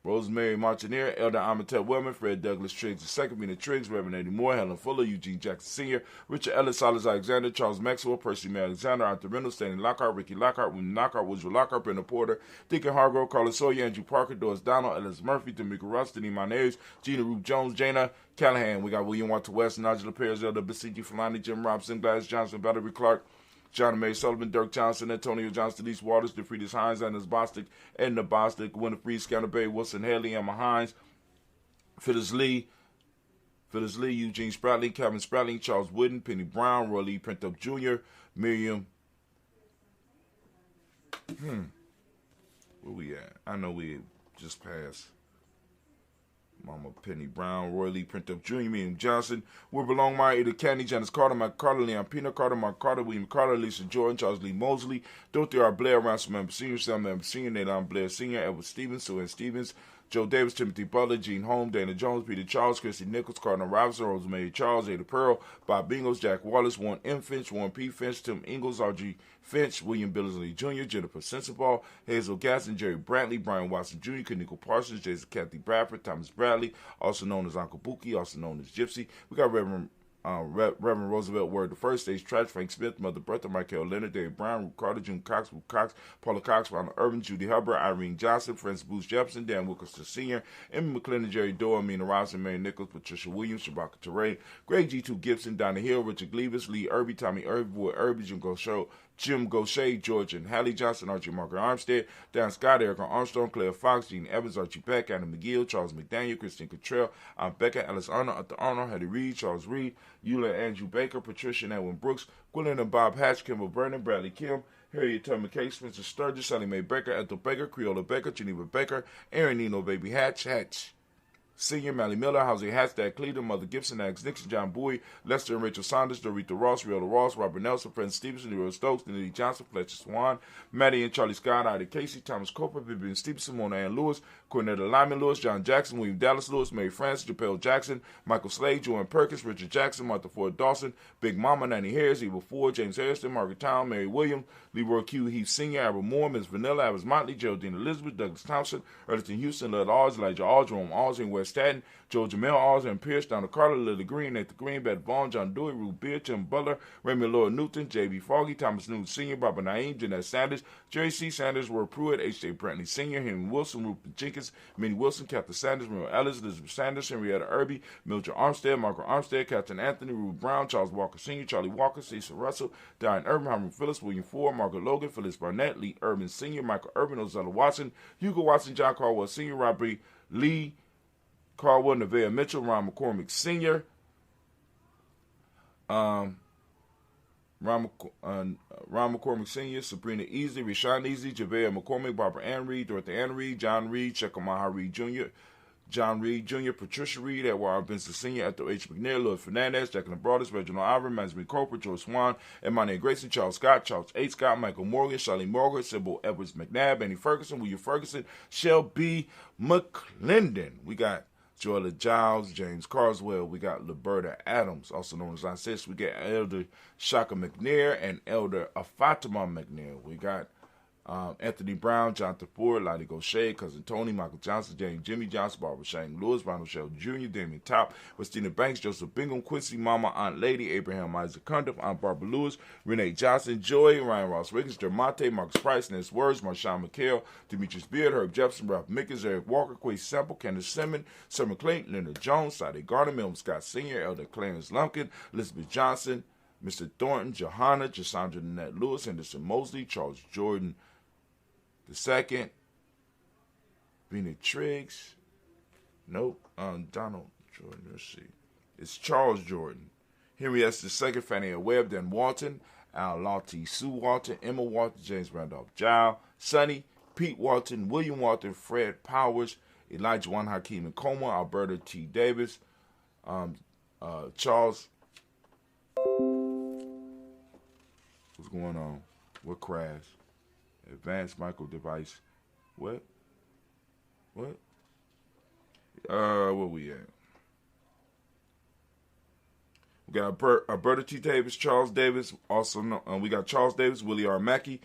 Elder Amatel Wellman, Fred Douglas Triggs II, Mina Triggs, Reverend Eddie Moore, Helen Fuller, Eugene Jackson Sr., Richard Ellis, Silas Alexander, Charles Maxwell, Percy May Alexander, Arthur Reynolds, Stanley Lockhart, Ricky Lockhart, William Lockhart, Woodrow Lockhart, Brenda Porter, Deacon Hargrove, Carlos Sawyer, Andrew Parker, Doris Donald, Ellis Murphy, D'Amico Ross, Denny Monez, Gina Ruth Jones, Jana Callahan. We got William Walter West, Nigel Perez, Elder Basiji Fulani, Jim Robson, Glass Johnson, Valerie Clark, John May Sullivan, Dirk Johnson, Antonio Johnson, Denise Waters, DeFriedis Hines, Anders Bostic, Edna Bostic, Winifred Scanner Bay, Wilson Haley, Emma Hines, Phyllis Lee, Eugene Spratling, Kevin Spratling, Charles Wooden, Penny Brown, Roy Lee Printup Jr., Miriam. Where we at? I know we just passed. Mama Penny Brown, Roy Lee, Print Up Jr., William Johnson, Wilbur Longmire, Ada Candy, Janice Carter, Mike Carter, Leon Pina Carter, Mark Carter, William Carter, Lisa Jordan, Charles Lee Mosley, Dorothy R. Blair, Ransom Member Sr., Sam Member Sr., Nathan Blair Sr., Edward Stevens, Sue Stevens, Joe Davis, Timothy Butler, Gene Holmes, Dana Jones, Peter Charles, Christy Nichols, Cardinal Robinson, Rosemary Charles, Ada Pearl, Bob Bingos, Jack Wallace, Warren M. Finch, Warren P. Finch, Tim Ingalls, R.G. Finch, William Billingsley Jr., Jennifer Sensabaugh, Hazel Gasson, Jerry Brantley, Brian Watson Jr., Kaniko Parsons, Jason Kathy Bradford, Thomas Bradley, also known as Uncle Buki, also known as Gypsy. We got Reverend Roosevelt Word the First, Stage Trash, Frank Smith, Mother Bertha, Michael Leonard, Dave Brown, Ruth Carter, June Cox, Ruth Cox, Paula Cox, Ronald Irvin, Judy Hubbard, Irene Johnson, Francis Booth Jefferson, Dan Wilkerson Sr., Emmy McClendon, Jerry Doyle, Amina Robinson, Mary Nichols, Patricia Williams, Shabaka Teray, Greg G2 Gibson, Donna Hill, Richard Gleavis, Lee Irby, Tommy Irby, Boy Irby, Jim Gaucher, George and Hallie Johnson, Archie Margaret Armstead, Dan Scott, Erica Armstrong, Claire Fox, Gene Evans, Archie Beck, Adam McGill, Charles McDaniel, Christine Cottrell, Becca, Alice Arnold, Arthur Arnold, Hattie Reed, Charles Reed, Eula Andrew Baker, Patricia and Edwin Brooks, Gwilyn and Bob Hatch, Kimball Vernon, Bradley Kim, Harriet Tubman Case, Spencer Sturgis, Sally Mae Baker, Ethel Baker, Creola Baker, Geneva Baker, Aaron Nino Baby Hatch, Senior, Mally Miller, Jose Hashtag Cleveland, Mother Gibson, Alex Nixon, John Bowie, Lester and Rachel Saunders, Dorita Ross, Riola Ross, Robert Nelson, Fred Stevenson, Leroy Stokes, Nelly Johnson, Fletcher Swan, Maddie and Charlie Scott, Ida Casey, Thomas Cooper, Vivian Stevenson, Mona Ann Lewis, Cornetta Lyman Lewis, John Jackson, William Dallas Lewis, Mary Francis, Japel Jackson, Michael Slade, Joanne Perkins, Richard Jackson, Martha Ford Dawson, Big Mama, Nanny Harris, Eva Ford, James Harrison, Margaret Town, Mary Williams, Leroy Q. Heath Sr., Albert Moore, Ms. Vanilla, Alice Motley, Geraldine Elizabeth, Douglas Thompson, Erlington Houston, Lud Alls, Elijah Alls, Jerome Alls, and West Staten, Joe Jamel Alls, and Pierce, Donna Carter, Lily Green, Nathan Green, Beth Vaughn, John Dewey, Ruth Beard, Tim Butler, Remy Lloyd Newton, J.B. Foggy, Thomas Newton Sr., Barbara Naeem, Jeanette Sanders, Jerry C. Sanders, Roy Pruitt, H.J. Brantley Sr., Henry Wilson, Rupert Jenkins, Minnie Wilson, Captain Sanders, Muriel Ellis, Elizabeth Sanders, Henrietta Irby, Mildred Armstead, Margaret Armstead, Captain Anthony, Ruth Brown, Charles Walker Sr., Charlie Walker, Cecil Russell, Diane Urban, Hyman Phillips, William Ford, Margaret Logan, Phyllis Barnett, Lee Urban Sr., Michael Urban, Ozella Watson, Hugo Watson, John Caldwell Sr., Robert Lee Caldwell, Nevaeh Mitchell, Ron McCormick Sr., Ron McCormick Sr., Sabrina Easley, Rashawn Easley, Javea McCormick, Barbara Ann Reed, Dorothy Ann Reed, John Reed, Chekamaha Reed Jr., John Reed Jr., Patricia Reed, Edward Benson Sr., Ethel H. McNair, Lloyd Fernandez, Jacqueline Broadus, Reginald Iver, Mansby Cooper, George Swan, Emmanuel Grayson, Charles Scott, Charles H. Scott, Michael Morgan, Charlie Morgan, Sybil Edwards McNabb, Annie Ferguson, William Ferguson, Shell B. McClendon. We got Joella Giles, James Carswell. We got Liberta Adams, also known as Sis. We got Elder Shaka McNair and Elder Fatima McNair. We got Anthony Brown, Jonathan Ford, Lottie Gaucher, Cousin Tony, Michael Johnson, James Jimmy Johnson, Barbara Shane Lewis, Ronald Shell Jr., Damien Top, Christina Banks, Joseph Bingham, Quincy Mama, Aunt Lady, Abraham Isaac Cundiff, Aunt Barbara Lewis, Renee Johnson, Joy, Ryan Ross Wiggins, Dermonte, Marcus Price, Ness Words, Marshawn McHale, Demetrius Beard, Herb Jefferson, Ralph Mickens, Eric Walker, Quay Sample, Candace Simmons, Summer Clayton, Leonard Jones, Sade Gardner, Milton Scott Sr., Elder Clarence Lumpkin, Elizabeth Johnson, Mr. Thornton, Johanna, Jasandra Nanette Lewis, Henderson Mosley, Charles Jordan the second, Bennett Triggs, nope, Donald Jordan, let's see, it's Charles Jordan, Henry S. II, Fannie A. Webb, Dan Walton, Al Lottie, Sue Walton, Emma Walton, James Randolph Giles, Sonny, Pete Walton, William Walton, Fred Powers, Elijah Juan Hakeem Nkoma, Alberta T. Davis, Charles, what's going on? What crash? Advanced Micro Device. What? Where we at? We got Alberta T. Davis, Charles Davis, also we got Charles Davis, Willie R. Mackey,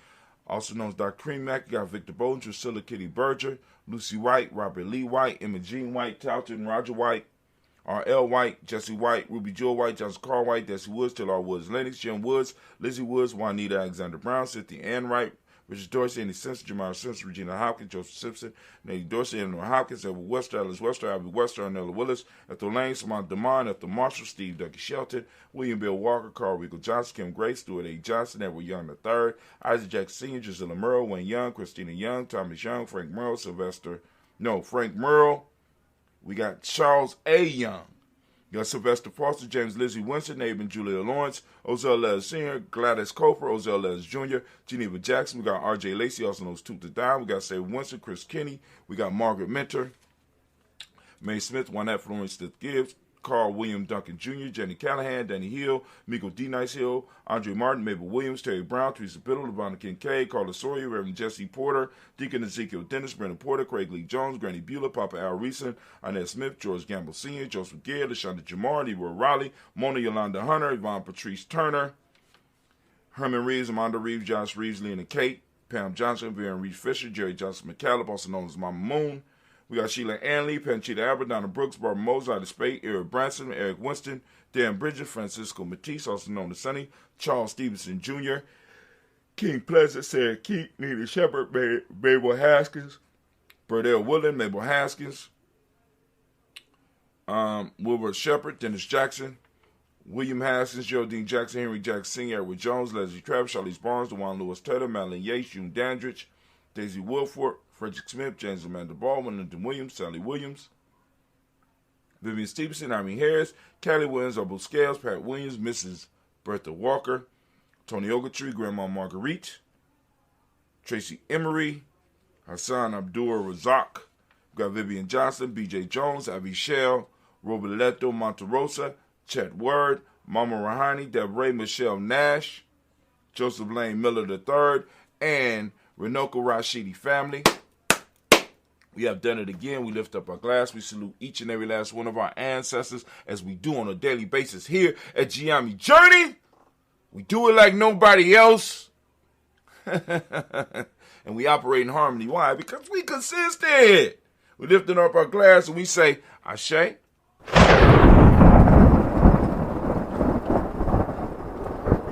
also known as Dr. Cream Mackey, got Victor Bowden, Drusilla Kitty Berger, Lucy White, Robert Lee White, Emma Jean White, Talton Roger White, R.L. White, Jesse White, Ruby Joe White, Johnson Carl White, Desi Woods, Taylor Woods, Lennox, Jim Woods, Lizzie Woods, Juanita Alexander Brown, Cynthia Ann Wright, Richard Dorsey, Andy Simpson, Jamal Simpson, Regina Hopkins, Joseph Simpson, Nate Dorsey, Eleanor Hopkins, Edward Wester, Alice Wester, Albie Wester, Arnella Willis, Ethel Lane, Samantha Demond, Ethel Marshall, Steve Dougie Shelton, William Bill Walker, Carl Regal Johnson, Kim Grace, Stuart A. Johnson, Edward Young III, Isaac Jackson Sr., Gisela Merle, Wayne Young, Christina Young, Thomas Young, Frank Merle, Frank Merle. We got Charles A. Young. You got Sylvester Foster, James Lizzie Winston, Nabin Julia Lawrence, Ozell Les Sr., Gladys Cofer, Ozell Les Jr., Geneva Jackson. We got R.J. Lacey, also known as Tooth to Die. We got Sarah Winston, Chris Kinney. We got Margaret Mentor, Mae Smith, Juanette Florence Smith Gibbs, Carl William Duncan Jr., Jenny Callahan, Danny Hill, Miko D. Nice Hill, Andre Martin, Mabel Williams, Terry Brown, Teresa Biddle, LeVonna Kincaid, Carla Sawyer, Reverend Jesse Porter, Deacon Ezekiel Dennis, Brandon Porter, Craig Lee Jones, Granny Beulah, Papa Al Reeson, Inez Smith, George Gamble Sr., Joseph Gare, LaShonda Jamar, Leroy Riley, Mona Yolanda Hunter, Yvonne Patrice Turner, Herman Reeves, Amanda Reeves, Josh Reeves, Lena Kate, Pam Johnson, Vivian Reeves Fisher, Jerry Johnson McCallum, also known as Mama Moon. We got Sheila Anley, Panchita Albert, Donna Brooks, Barbara Moses, Ida Spade, Eric Branson, Eric Winston, Dan Bridges, Francisco Matisse, also known as Sonny, Charles Stevenson Jr., King Pleasant, Sarah Keat, Nina Shepard, Mabel Haskins, Burdell Woodland, Mabel Haskins, Wilbur Shepard, Dennis Jackson, William Haskins, Geraldine Jackson, Henry Jackson Sr., Edward Jones, Leslie Travis, Charlize Barnes, DeJuan Lewis Tedder, Madeline Yates, June Dandridge, Daisy Wilford, Frederick Smith, James Amanda Baldwin, Lyndon Williams, Sally Williams, Vivian Stevenson, Irene Harris, Callie Williams, Abu Scales, Pat Williams, Mrs. Bertha Walker, Tony Ogletree, Grandma Marguerite, Tracy Emery, Hassan Abdul Razak, we got Vivian Johnson, B.J. Jones, Avi Shell, Roberto Monterosa, Chet Word, Mama Rahani, Deborah Michelle Nash, Joseph Lane Miller III, and Renoka Rashidi family. We have done it again. We lift up our glass. We salute each and every last one of our ancestors as we do on a daily basis here at Giami Journey. We do it like nobody else. And we operate in harmony. Why? Because we consistent. We lifting up our glass and we say, Ashe. And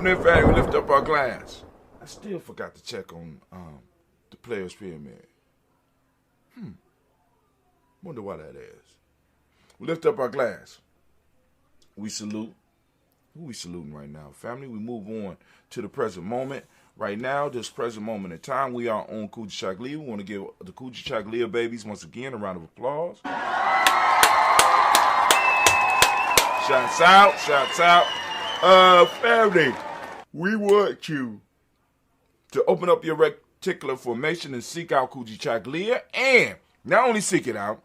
then finally we lift up our glass. I still forgot to check on the Players Pyramid. Wonder why that is. We lift up our glass. We salute. Who we saluting right now? Family, we move on to the present moment. Right now, this present moment in time, we are on Kujichagulia. We want to give the Kujichagulia babies once again a round of applause. Shouts out, shouts out. Family, we want you to open up your reticular formation and seek out Kujichagulia, and not only seek it out,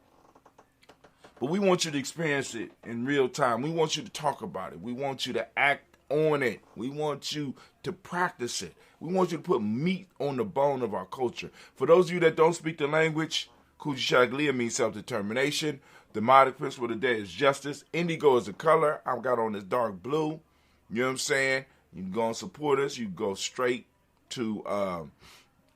but we want you to experience it in real time. We want you to talk about it. We want you to act on it. We want you to practice it. We want you to put meat on the bone of our culture. For those of you that don't speak the language, Kujichagulia means self-determination. The modic principle of the day is justice. Indigo is a color. I've got on this dark blue. You know what I'm saying? You can go and support us. You can go straight to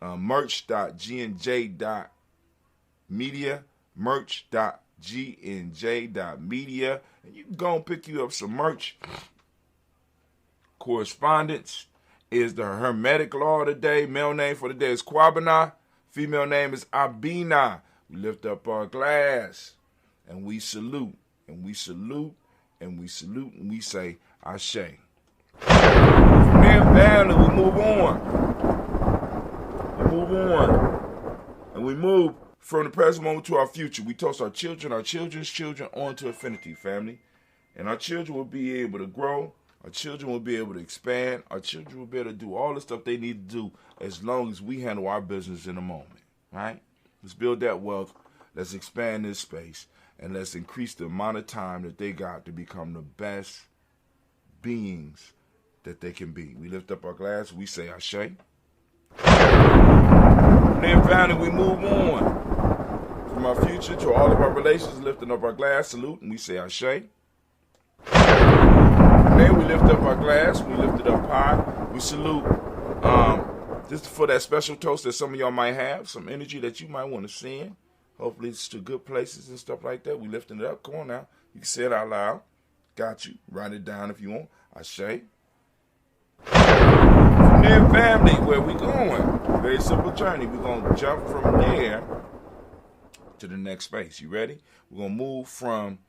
merch.gnj.media, merch.gnj.media, and you can go and pick you up some merch. Correspondence is the Hermetic law of the day. Male name for the day is Kwabena. Female name is Abina. We lift up our glass and we salute, and we salute, and we salute, and we say Ashe. From there, family, we move on. We move on. And we move from the present moment to our future. We toast our children, our children's children, on to infinity, family. And our children will be able to grow. Our children will be able to expand. Our children will be able to do all the stuff they need to do as long as we handle our business in a moment, right? Let's build that wealth. Let's expand this space. And let's increase the amount of time that they got to become the best beings that they can be. We lift up our glass. We say Ashe. And then finally, we move on from our future to all of our relations, lifting up our glass, salute, and we say Ashe. And then we lift up our glass, we lift it up high, we salute. This is for that special toast that some of y'all might have, some energy that you might want to send. Hopefully it's to good places and stuff like that. We lifting it up. Come on now. You can say it out loud. Got you. Write it down if you want. Ashe. From there, family, where we going? Very simple journey. We're going to jump from there to the next space. You ready? We're going to move from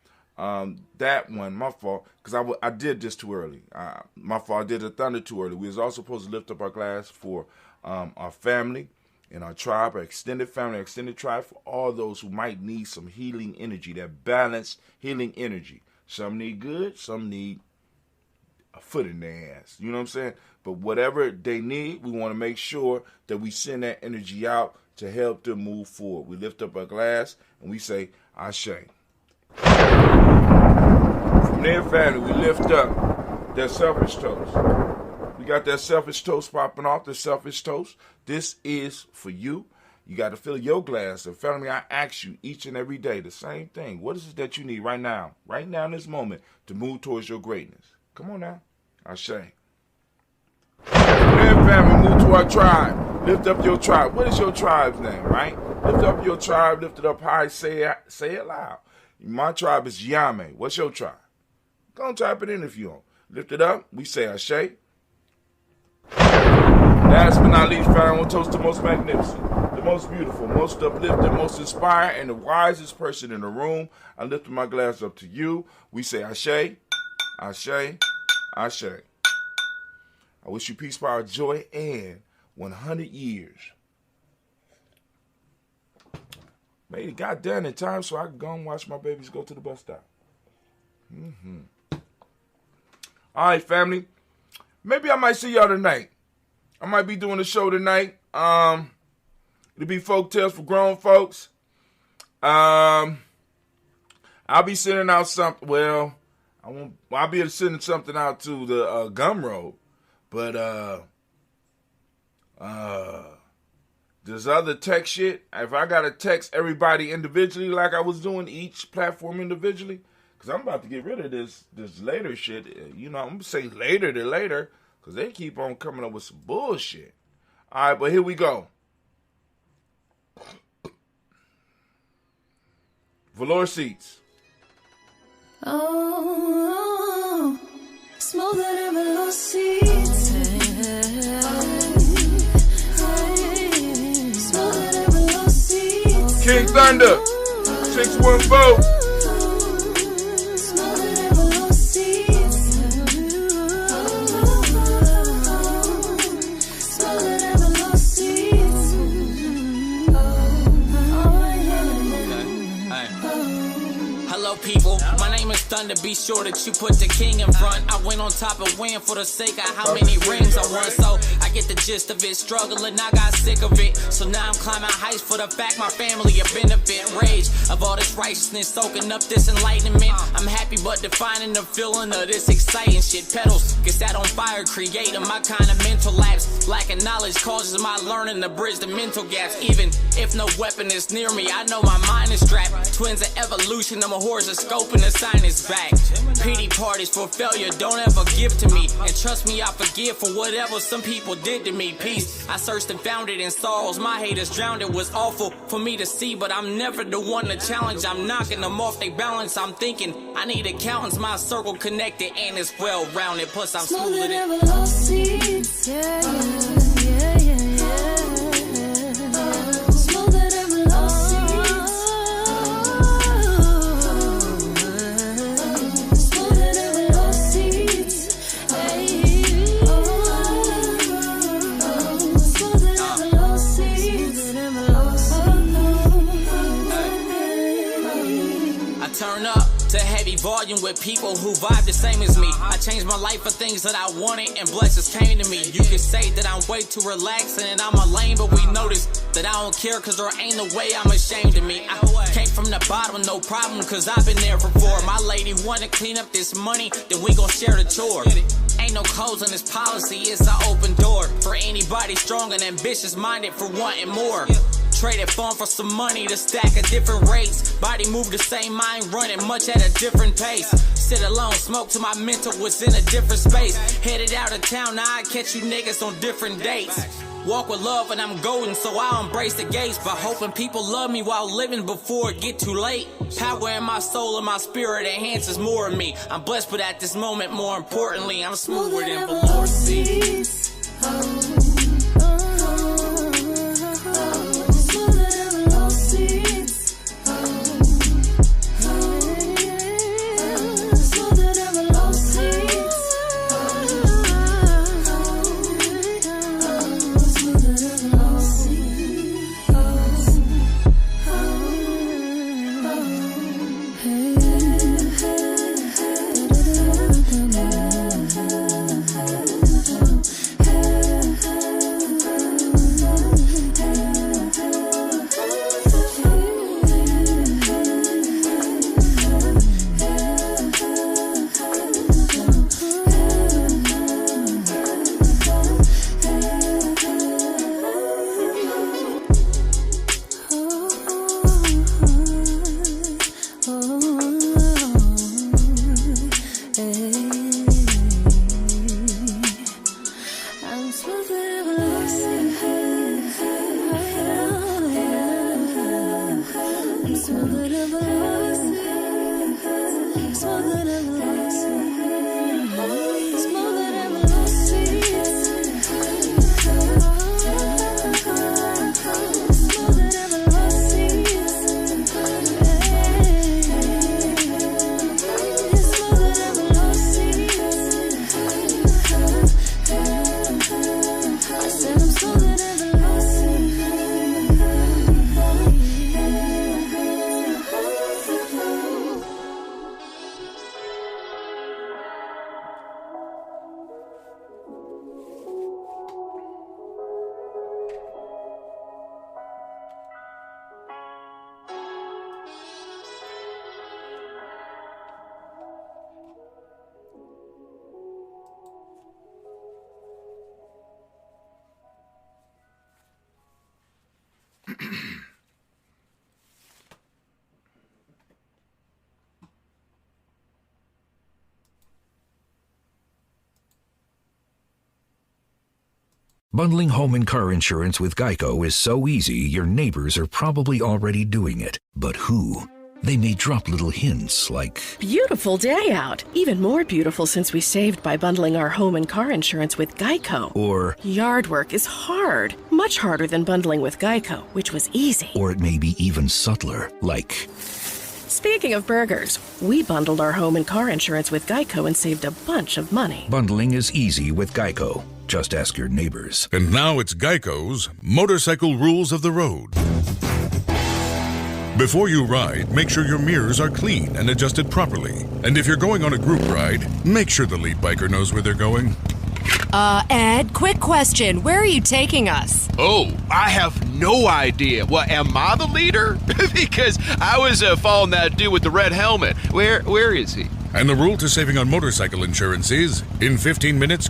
that one. My fault, because I did this too early. My fault. I did the thunder too early. We was also supposed to lift up our glass for our family and our tribe, our extended family, our extended tribe, for all those who might need some healing energy, that balanced healing energy. Some need good, some need a foot in their ass. You know what I'm saying? But whatever they need, we want to make sure that we send that energy out to help them move forward. We lift up our glass and we say, Ashe. From there, family, we lift up that selfish toast. We got that selfish toast popping off, the selfish toast. This is for you. You got to fill your glass. And family, I ask you each and every day the same thing. What is it that you need right now in this moment, to move towards your greatness? Come on now. Ashe. Then, family, move to our tribe. Lift up your tribe. What is your tribe's name, right? Lift up your tribe. Lift it up high. Say it loud. My tribe is Yame. What's your tribe? Go and type it in if you want. Lift it up. We say Ashe. Last but not least, family, I want to toast the most magnificent, the most beautiful, most uplifting, most inspired, and the wisest person in the room. I lift my glass up to you. We say Ashe, Ashe, Ashe. I wish you peace, power, joy, and 100 years. Made it got done in time so I could go and watch my babies go to the bus stop. All right, family. Maybe I might see y'all tonight. I might be doing a show tonight. It'll be folk tales for grown folks. I'll be sending out something. Well, I'll be sending something out to the Gumroad, but this other text shit. If I gotta text everybody individually, like I was doing each platform individually, because I'm about to get rid of this later shit. You know, I'm gonna say later to later. Because they keep on coming up with some bullshit. All right, but here we go. Velour seats. Oh, smoother than velour seats. Smoother than velour seats. King Thunder, 614. People, my name is Thunder, be sure that you put the king in front. I went on top and win for the sake of how many rings I won. So I get the gist of it, struggling, I got sick of it. So now I'm climbing heights for the fact my family a benefit. Rage of all this righteousness, soaking up this enlightenment. I'm happy but defining the feeling of this exciting shit. Pedals get set on fire, creating my kind of mental lapse. Lacking knowledge causes my learning to bridge the mental gaps. Even if no weapon is near me, I know my mind is strapped. Twins of evolution, I'm a horse of scope and the sign is back. Pity parties for failure, don't ever give to me. And trust me, I forgive for whatever some people did to me. Peace, I searched and found it in sorrows. My haters drowned, it was awful for me to see. But I'm never the one to challenge. I'm knocking them off they balance. I'm thinking I need accountants, my circle connected and it's well rounded. Plus I'm smoother than velour seats. Yeah, yeah, yeah, yeah. Smoother than velour seats. Turn up to heavy volume with people who vibe the same as me. I changed my life for things that I wanted and blessings came to me. You can say that I'm way too relaxed and I'm a lame, but we notice that I don't care cause there ain't no way I'm ashamed of me. I came from the bottom, no problem, cause I've been there before. My lady wanna clean up this money, then we gon' share the chore. Ain't no codes on this policy, it's an open door for anybody strong and ambitious minded for wanting more. Traded fun for some money to stack at different rates. Body move the same, mind running much at a different pace. Sit alone, smoke till my mental was in a different space. Headed out of town, now I catch you niggas on different dates. Walk with love and I'm golden, so I'll embrace the gates. By hoping people love me while living before it get too late. Power in my soul and my spirit enhances more of me. I'm blessed, but at this moment, more importantly, I'm smoother than velour seats. Smoother than velocity. Smoother than velocity. Smoother than velocity. Smoother than Bundling home and car insurance with Geico is so easy, your neighbors are probably already doing it. But who? They may drop little hints like, Beautiful day out. Even more beautiful since we saved by bundling our home and car insurance with Geico. or, Yard work is hard. Much harder than bundling with Geico, which was easy. or it may be even subtler, like, Speaking of burgers, we bundled our home and car insurance with Geico and saved a bunch of money. bundling is easy with Geico. Just ask your neighbors. And now it's Geico's Motorcycle Rules of the Road. Before you ride, make sure your mirrors are clean and adjusted properly. And if you're going on a group ride, make sure the lead biker knows where they're going. Ed, quick question. Where are you taking us? Oh, I have no idea. What, am I the leader? Because I was following that dude with the red helmet. Where is he? And the rule to saving on motorcycle insurance is, in 15 minutes,